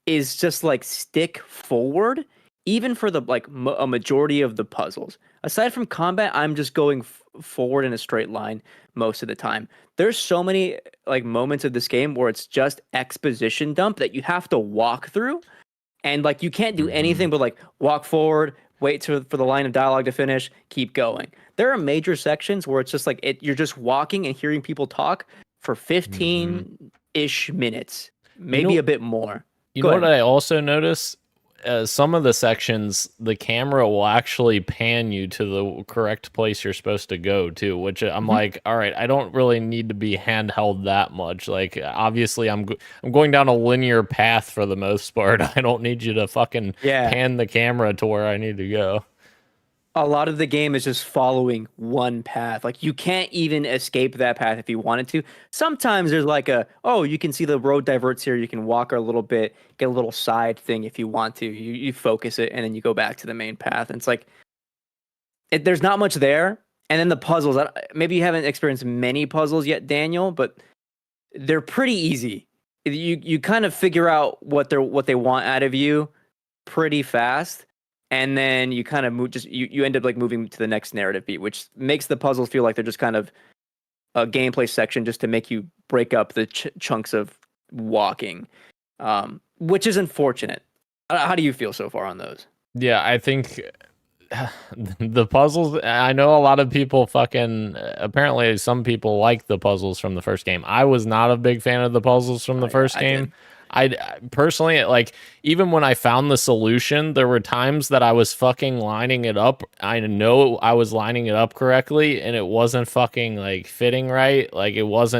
is just like stick forward, even for the like a majority of the puzzles. Aside from combat, I'm just going forward in a straight line most of the time. There's so many like moments of this game where it's just exposition dump that you have to walk through, and like you can't do anything but like walk forward, wait for the line of dialogue to finish, keep going. There are major sections where it's just like you're just walking and hearing people talk for 15-ish minutes, maybe a bit more. You know what I also noticed? Some of the sections, the camera will actually pan you to the correct place you're supposed to go to, which I'm like, all right, I don't really need to be handheld that much. Like, obviously, I'm going down a linear path for the most part. I don't need you to fucking pan the camera to where I need to go. A lot of the game is just following one path. Like, you can't even escape that path if you wanted to. Sometimes there's like you can see the road diverts here. You can walk a little bit, get a little side thing if you want to. You focus it, and then you go back to the main path. And it's like, there's not much there. And then the puzzles, maybe you haven't experienced many puzzles yet, Daniel, but they're pretty easy. You kind of figure out what they want out of you pretty fast. And then you kind of move, you end up like moving to the next narrative beat, which makes the puzzles feel like they're just kind of a gameplay section just to make you break up the chunks of walking, which is unfortunate. How do you feel so far on those? Yeah, I think the puzzles, I know a lot of people apparently some people like the puzzles from the first game. I was not a big fan of the puzzles from the first game. I personally, like, even when I found the solution, there were times that I was fucking lining it up. I know I was lining it up correctly, and it wasn't fucking like fitting right. Like, it was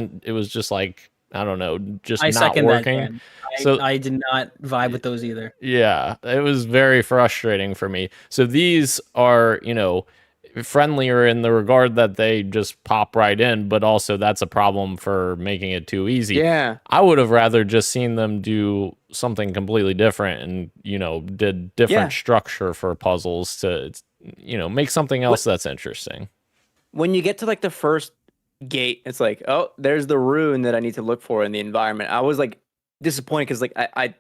just like, I don't know, just not working. So I did not vibe with those either. Yeah, it was very frustrating for me. So these are, friendlier in the regard that they just pop right in, but also that's a problem for making it too easy. Yeah. I would have rather just seen them do something completely different and, did different structure for puzzles to, make something else that's interesting. When you get to like the first gate, it's like, oh, there's the rune that I need to look for in the environment. I was like disappointed because like I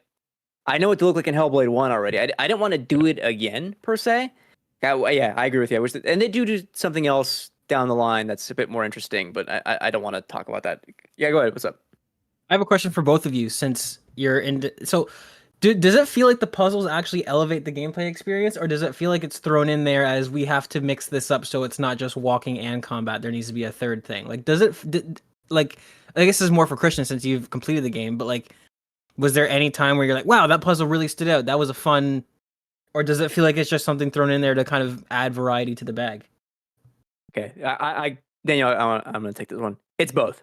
know what to look like in Hellblade 1 already. I didn't want to do it again per se. Yeah, I agree with you. And they do something else down the line that's a bit more interesting, but I don't want to talk about that. Yeah, go ahead. What's up? I have a question for both of you since you're in. So, does it feel like the puzzles actually elevate the gameplay experience, or does it feel like it's thrown in there as we have to mix this up so it's not just walking and combat? There needs to be a third thing. Like, like, I guess this is more for Christian since you've completed the game, but like, was there any time where you're like, wow, that puzzle really stood out? That was a fun. Or does it feel like it's just something thrown in there to kind of add variety to the bag? Okay, Daniel, I'm going to take this one. It's both.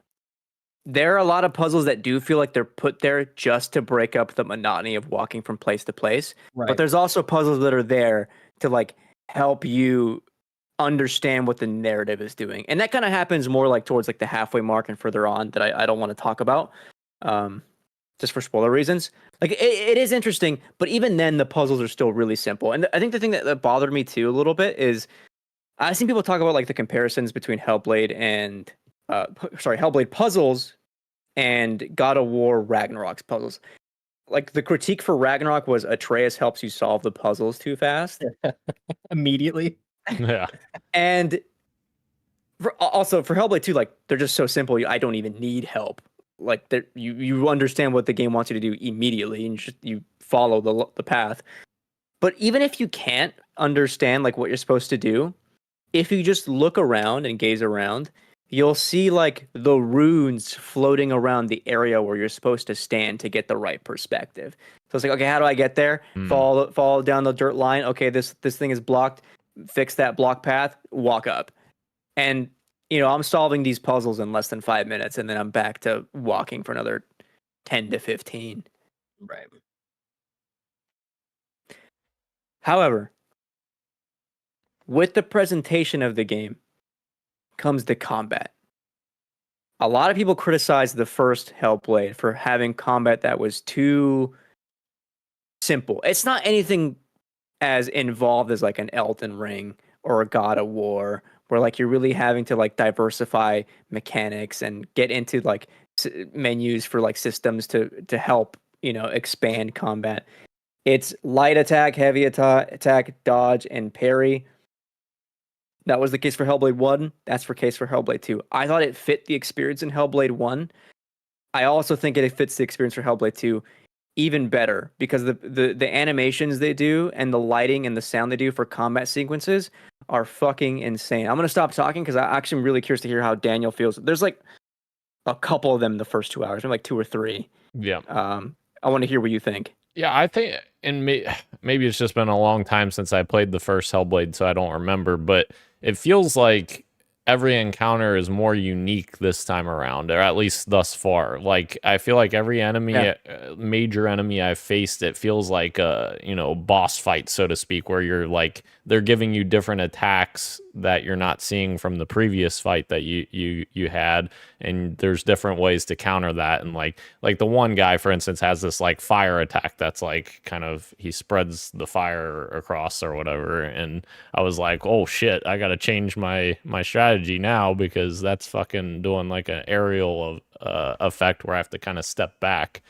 There are a lot of puzzles that do feel like they're put there just to break up the monotony of walking from place to place. Right. But there's also puzzles that are there to like help you understand what the narrative is doing. And that kind of happens more like towards like the halfway mark and further on that I don't want to talk about. So just for spoiler reasons. Like it is interesting, but even then the puzzles are still really simple. And I think the thing that bothered me too a little bit is I've seen people talk about like the comparisons between Hellblade and Hellblade puzzles and God of War Ragnarok's puzzles. Like the critique for Ragnarok was Atreus helps you solve the puzzles too fast. Immediately. Yeah. And also for Hellblade 2, like they're just so simple. I don't even need help. Like you understand what the game wants you to do immediately, and you follow the path. But even if you can't understand like what you're supposed to do, if you just look around and gaze around, you'll see like the runes floating around the area where you're supposed to stand to get the right perspective. So it's like, okay, how do I get there? Fall down the dirt line. Okay, this thing is blocked. Fix that block path. Walk up. And I'm solving these puzzles in less than 5 minutes, and then I'm back to walking for another 10 to 15. Right. However, with the presentation of the game comes the combat. A lot of people criticize the first Hellblade for having combat that was too simple. It's not anything as involved as like an Elden Ring or a God of War, where like you're really having to like diversify mechanics and get into like menus for like systems to help expand combat. It's light attack, heavy attack, dodge, and parry. That was the case for Hellblade 1. That's the case for Hellblade 2. I thought it fit the experience in Hellblade 1. I also think it fits the experience for Hellblade 2 even better, because the animations they do and the lighting and the sound they do for combat sequences are fucking insane. I'm going to stop talking because I actually am really curious to hear how Daniel feels. There's like a couple of them in the first 2 hours, maybe like 2 or 3. Yeah. I want to hear what you think. Yeah, I think, and maybe it's just been a long time since I played the first Hellblade, so I don't remember, but it feels like every encounter is more unique this time around, or at least thus far. Like, I feel like every enemy, major enemy I've faced, it feels like a, boss fight, so to speak, where you're like, they're giving you different attacks that you're not seeing from the previous fight that you had, and there's different ways to counter that. And like the one guy, for instance, has this like fire attack that's like kind of, he spreads the fire across or whatever, and I was like, oh shit, I gotta change my strategy now, because that's fucking doing like an aerial effect where I have to kind of step back.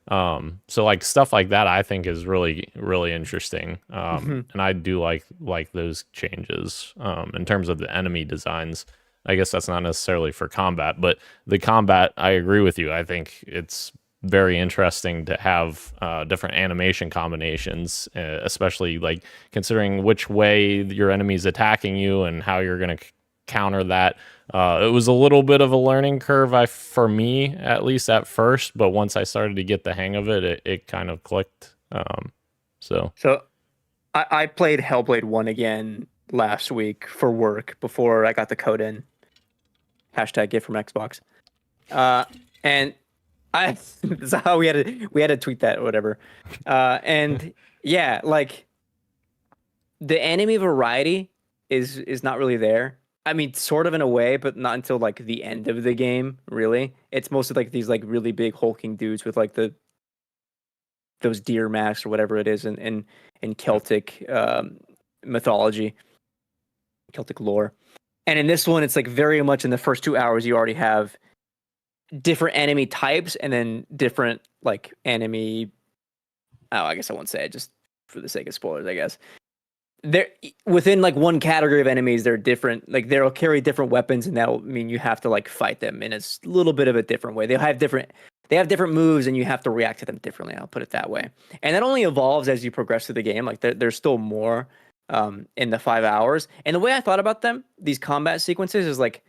So like stuff like that I think is really, really interesting. And I do like those changes in terms of the enemy designs. I guess that's not necessarily for combat, but the combat, I agree with you. I think it's very interesting to have different animation combinations, especially like considering which way your enemy's attacking you and how you're going to counter that. It was a little bit of a learning curve for me, at least at first, but once I started to get the hang of it, it kind of clicked. So I played Hellblade 1 again last week for work before I got the code in. Hashtag gift from Xbox. And that's how we had to tweet that or whatever. And yeah, like the enemy variety is not really there. I mean, sort of in a way, but not until like the end of the game, really. It's mostly like these like really big hulking dudes with like those deer masks or whatever it is in Celtic mythology, Celtic lore. And in this one, it's like very much in the first 2 hours, you already have different enemy types and then different like enemy. Oh, I guess I won't say it just for the sake of spoilers, I guess. They're within like one category of enemies, they're different. Like they'll carry different weapons, and that'll mean you have to like fight them in a little bit of a different way. They have different moves, and you have to react to them differently. I'll put it that way. And that only evolves as you progress through the game. Like there's still more in the 5 hours. And the way I thought about them, these combat sequences, is like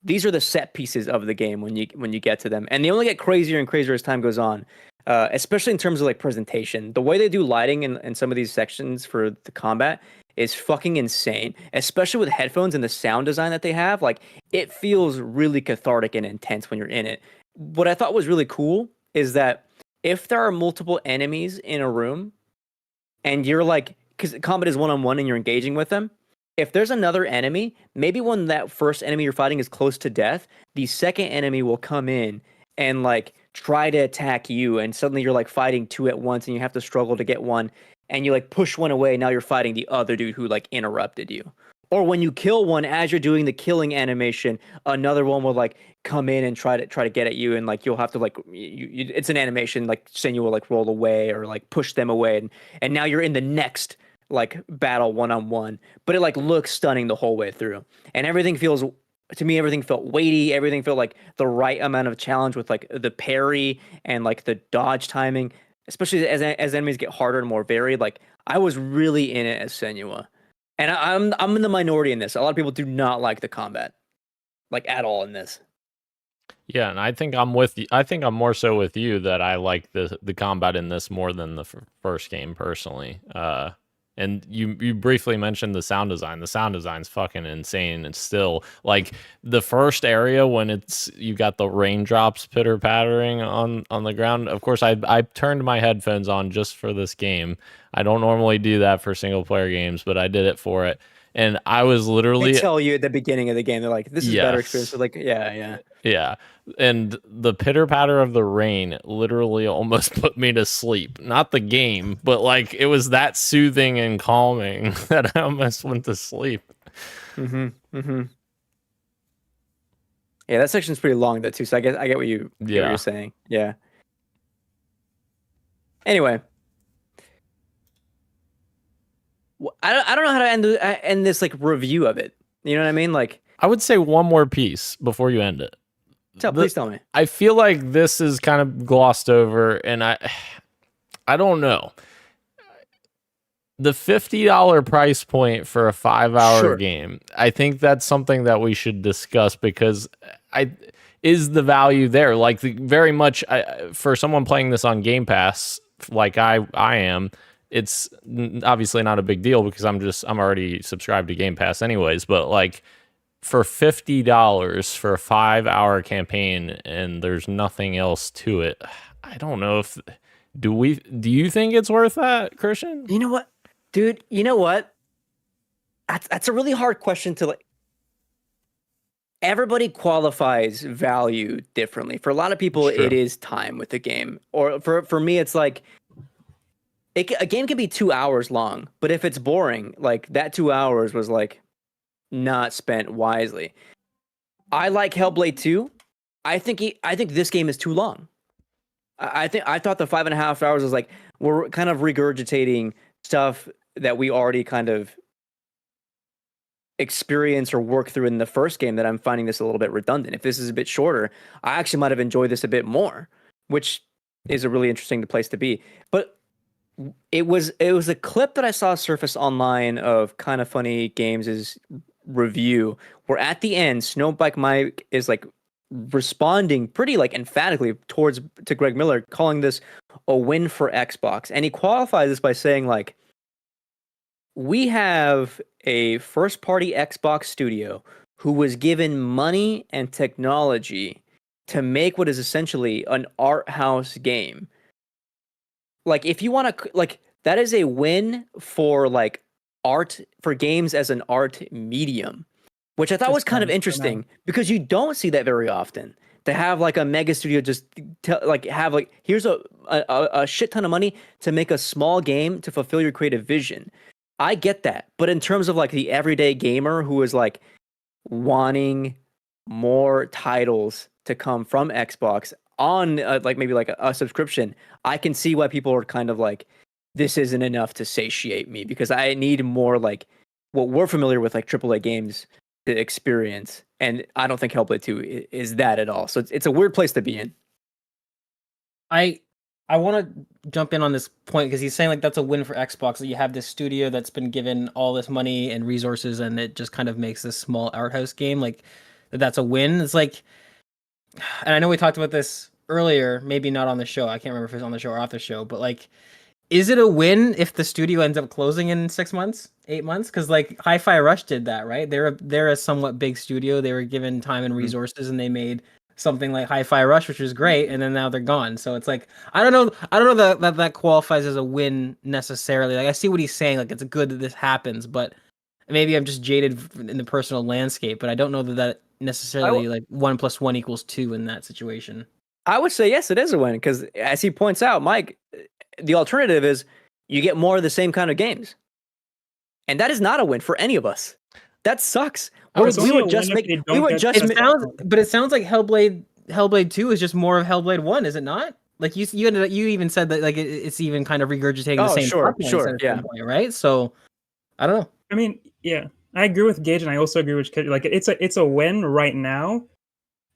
these are the set pieces of the game when you get to them, and they only get crazier and crazier as time goes on. Especially in terms of like presentation, the way they do lighting in some of these sections for the combat is fucking insane. Especially with headphones and the sound design that they have, like it feels really cathartic and intense when you're in it. What I thought was really cool is that if there are multiple enemies in a room, and you're like, because combat is one-on-one and you're engaging with them, if there's another enemy, maybe when that first enemy you're fighting is close to death, the second enemy will come in and like try to attack you, and suddenly you're like fighting two at once, and you have to struggle to get one, and you like push one away. Now you're fighting the other dude who like interrupted you. Or when you kill one, as you're doing the killing animation, another one will like come in and try to get at you, and like you'll have to like it's an animation like Senua will like roll away or like push them away, and now you're in the next like battle one-on-one, but it like looks stunning the whole way through, and everything feels, to me, everything felt weighty. Everything felt like the right amount of challenge with like the parry and like the dodge timing, especially as enemies get harder and more varied. Like I was really in it as Senua, and I'm in the minority in this. A lot of people do not like the combat, like at all in this. Yeah, and I think I'm with you. I think I'm more so with you that I like the combat in this more than the first game personally. And you briefly mentioned the sound design. The sound design's fucking insane. It's still like the first area when you got the raindrops pitter pattering on the ground. Of course, I turned my headphones on just for this game. I don't normally do that for single player games, but I did it for it. And I was literally, they tell you at the beginning of the game, they're like, "This is better experience." They're like, yeah. And the pitter patter of the rain literally almost put me to sleep. Not the game, but like it was that soothing and calming that I almost went to sleep. Yeah, that section's pretty long though too. So I get what you're saying. Yeah. Anyway. I don't know how to end this like review of it. You know what I mean? Like I would say one more piece before you end it. Please tell me. I feel like this is kind of glossed over, and I don't know. The $50 price point for a 5-hour game, I think that's something that we should discuss because is the value there? Like very much for someone playing this on Game Pass, like I am. It's obviously not a big deal because I'm already subscribed to Game Pass anyways, but like for $50 for a 5-hour campaign and there's nothing else to it, I don't know if do you think it's worth that, Christian? You know what, dude? You know what? That's a really hard question to like. Everybody qualifies value differently. For a lot of people, it is time with the game, or for me, it's like. A game can be 2 hours long, but if it's boring, like that 2 hours was like not spent wisely. I like Hellblade 2. I think this game is too long. I thought the 5.5 hours was like we're kind of regurgitating stuff that we already kind of experience or work through in the first game, that I'm finding this a little bit redundant. If this is a bit shorter, I actually might have enjoyed this a bit more, which is a really interesting place to be. But it was a clip that I saw surface online of Kind of Funny Games' review, where at the end, Snowbike Mike is like responding pretty like emphatically to Greg Miller, calling this a win for Xbox, and he qualifies this by saying like, we have a first-party Xbox studio who was given money and technology to make what is essentially an art house game. Like, if you want to, like, that is a win for like art, for games as an art medium, which I thought was kind of interesting because you don't see that very often. To have like a mega studio just have like, here's a shit ton of money to make a small game to fulfill your creative vision. I get that, but in terms of like the everyday gamer who is like wanting more titles to come from Xbox on like maybe like a subscription, I can see why people are kind of like, this isn't enough to satiate me because I need more like what we're familiar with, like AAA games to experience. And I don't think Hellblade 2 is that at all. So it's a weird place to be in. I want to jump in on this point because he's saying like that's a win for Xbox, that you have this studio that's been given all this money and resources and it just kind of makes this small art house game like that's a win. It's like, and I know we talked about this earlier, maybe not on the show. I can't remember if it was on the show or off the show, but like, is it a win if the studio ends up closing in 6 months, 8 months? Because like Hi-Fi Rush did that, right? They're a somewhat big studio. They were given time and resources, and they made something like Hi-Fi Rush, which was great, and then now they're gone. So it's like I don't know that qualifies as a win necessarily. Like I see what he's saying, like it's good that this happens, but maybe I'm just jaded in the personal landscape. But I don't know that necessarily like 1 + 1 = 2 in that situation. I would say yes, it is a win because, as he points out, Mike, the alternative is you get more of the same kind of games, and that is not a win for any of us. That sucks. Oh, it's We only would a just win make. if they We don't would get just. the- It sounds like Hellblade 2 is just more of Hellblade 1, is it not? Like you even said that like it's even kind of regurgitating the Oh, same sure, plot points sure, at yeah. some point, right? So I don't know. I mean, yeah, I agree with Gage, and I also agree with Kid. Like, it's a win right now,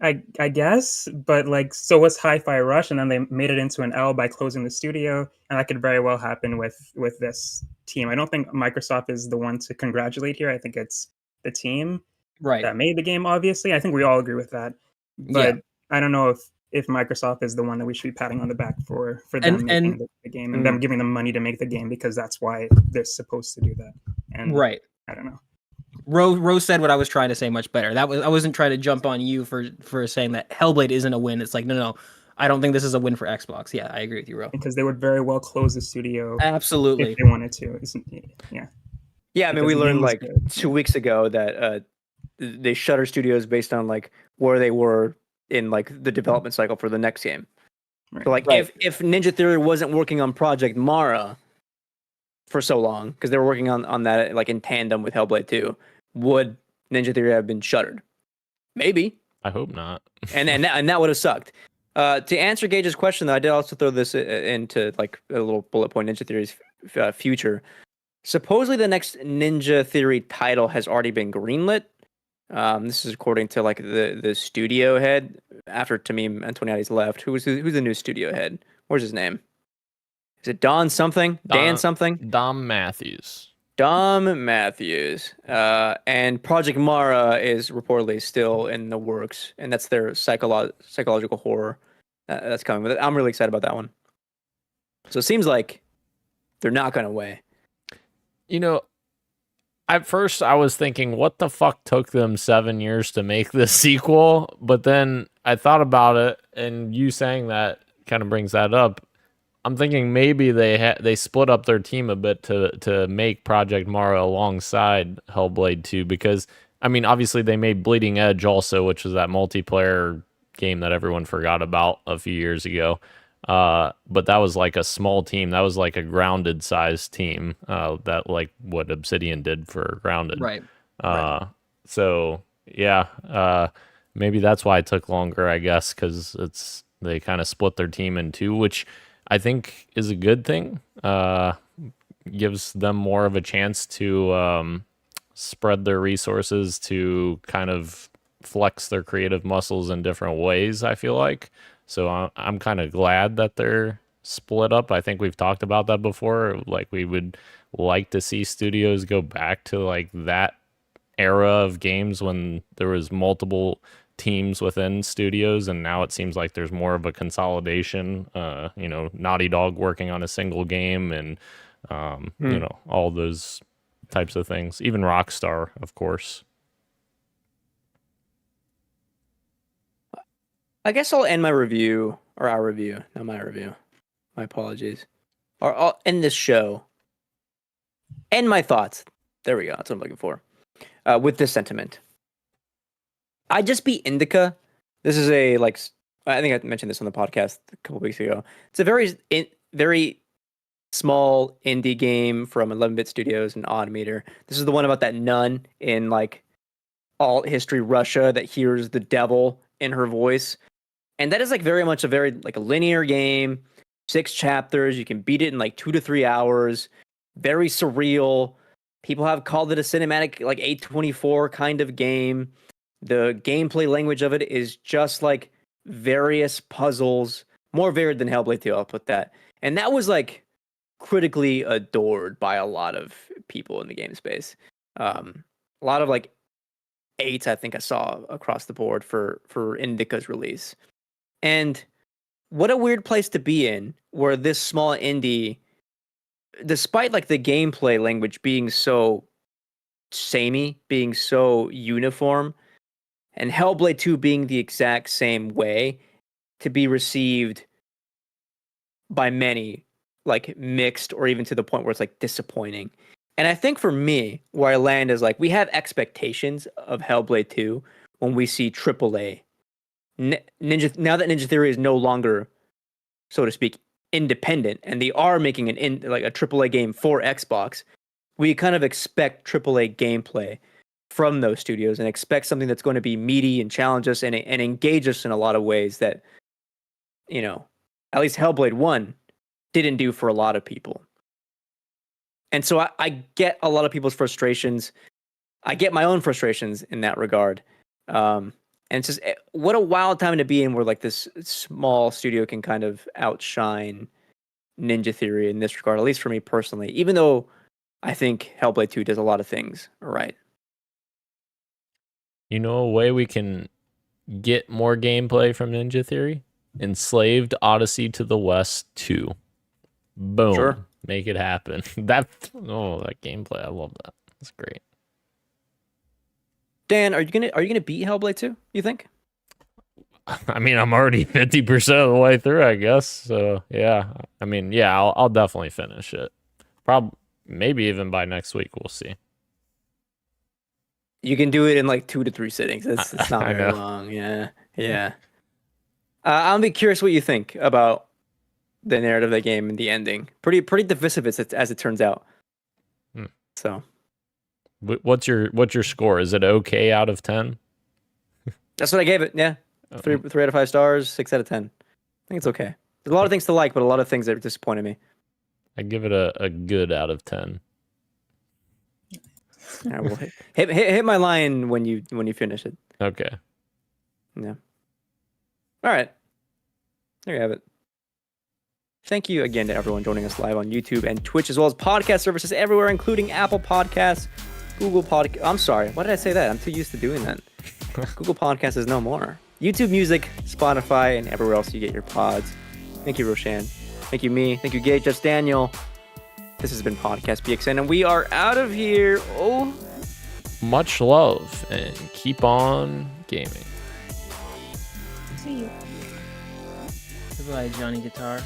I guess. But like, so was Hi-Fi Rush, and then they made it into an L by closing the studio, and that could very well happen with this team. I don't think Microsoft is the one to congratulate here. I think it's the team Right. that made the game. Obviously, I think we all agree with that. But I don't know if Microsoft is the one that we should be patting on the back for them making the game and them giving them money to make the game, because that's why they're supposed to do that. And Right. I don't know. Rose said what I was trying to say much better. I wasn't trying to jump on you for saying that Hellblade isn't a win. It's like no, I don't think this is a win for Xbox. Yeah, I agree with you, Ro. Because they would very well close the studio Absolutely. if they wanted to. Yeah. Yeah, I mean, Because we the game learned was like good. 2 weeks ago that they shutter studios based on like where they were in like the development cycle for the next game. Right. So like if Ninja Theory wasn't working on Project Mara for so long because they were working on that like in tandem with Hellblade 2, would Ninja Theory have been shuttered? Maybe. I hope not. and that would have sucked. To answer Gage's question, though, I did also throw this into like a little bullet point. Ninja Theory's future. Supposedly, the next Ninja Theory title has already been greenlit. This is according to like the studio head after Tamim Antoniadi's left. Who's the new studio head? Where's his name? Is it Don something? Dan something? Dom Matthews. Dom Matthews. And Project Mara is reportedly still in the works, and that's their psychological horror that's coming with it. I'm really excited about that one. So it seems like they're not going away. You know, at first I was thinking, what the fuck took them 7 years to make this sequel? But then I thought about it, and you saying that kind of brings that up. I'm thinking maybe they split up their team a bit to make Project Mara alongside Hellblade 2, because I mean obviously they made Bleeding Edge also, which is that multiplayer game that everyone forgot about a few years ago. But that was like a small team. That was like a Grounded sized team, that like what Obsidian did for Grounded. Right. So yeah, maybe that's why it took longer, I guess, because they kind of split their team in two, which I think is a good thing. Gives them more of a chance to spread their resources to kind of flex their creative muscles in different ways, I feel like. So I'm kind of glad that they're split up. I think we've talked about that before. Like we would like to see studios go back to like that era of games when there was multiple teams within studios, and now it seems like there's more of a consolidation. Naughty Dog working on a single game, and all those types of things. Even Rockstar, of course. I guess I'll end my review, or our review, not my review. My apologies. Or I'll end this show. End my thoughts. There we go. That's what I'm looking for. With this sentiment. I just beat Indica. This is I think I mentioned this on the podcast a couple weeks ago. It's a very small indie game from 11-bit studios and Odd Meter. This is the one about that nun in like alt history Russia that hears the devil in her voice. And that is like very much a linear game, 6 chapters. You can beat it in like 2 to 3 hours. Very surreal. People have called it a cinematic like A24 kind of game. The gameplay language of it is just like various puzzles, more varied than Hellblade 2, I'll put that. And that was like critically adored by a lot of people in the game space. A lot of like 8s I think I saw across the board for Indica's release. And what a weird place to be in, where this small indie, despite like the gameplay language being so samey, being so uniform, and Hellblade 2 being the exact same way, to be received by many like mixed, or even to the point where it's like disappointing. And I think for me, where I land is like we have expectations of Hellblade 2 when we see AAA now that Ninja Theory is no longer, so to speak, independent, and they are making like a AAA game for Xbox, we kind of expect AAA gameplay from those studios and expect something that's going to be meaty and challenge us and engage us in a lot of ways that, you know, at least Hellblade 1 didn't do for a lot of people. And so I get a lot of people's frustrations. I get my own frustrations in that regard. And it's just, what a wild time to be in where like this small studio can kind of outshine Ninja Theory in this regard, at least for me personally, even though I think Hellblade 2 does a lot of things right. You know a way we can get more gameplay from Ninja Theory? Enslaved Odyssey to the West 2. Boom. Sure. Make it happen. That gameplay, I love that. That's great. Dan, are you gonna beat Hellblade 2, you think? I mean, I'm already 50% of the way through, I guess. So yeah. I mean, yeah, I'll definitely finish it. Maybe even by next week, we'll see. You can do it in like 2 to 3 sittings. It's not very long. Yeah. I'll be curious what you think about the narrative of the game and the ending. Pretty divisive as it turns out. So, what's your score? Is it okay out of 10? That's what I gave it. Yeah, 3 out of 5 stars, 6 out of 10. I think it's okay. There's a lot of things to like, but a lot of things that disappointed me. I give it a good out of 10. All right, well, hit my line when you finish it. Okay. Yeah. All right. There you have it. Thank you again to everyone joining us live on YouTube and Twitch, as well as podcast services everywhere, including Apple Podcasts, Google Podcasts. I'm sorry. Why did I say that? I'm too used to doing that. Google Podcasts is no more. YouTube Music, Spotify, and everywhere else you get your pods. Thank you, Roshan. Thank you, me. Thank you, Gage, Just Daniel. This has been Podcast PXN, and we are out of here. Oh, much love, and keep on gaming. See you. Goodbye, Johnny Guitar.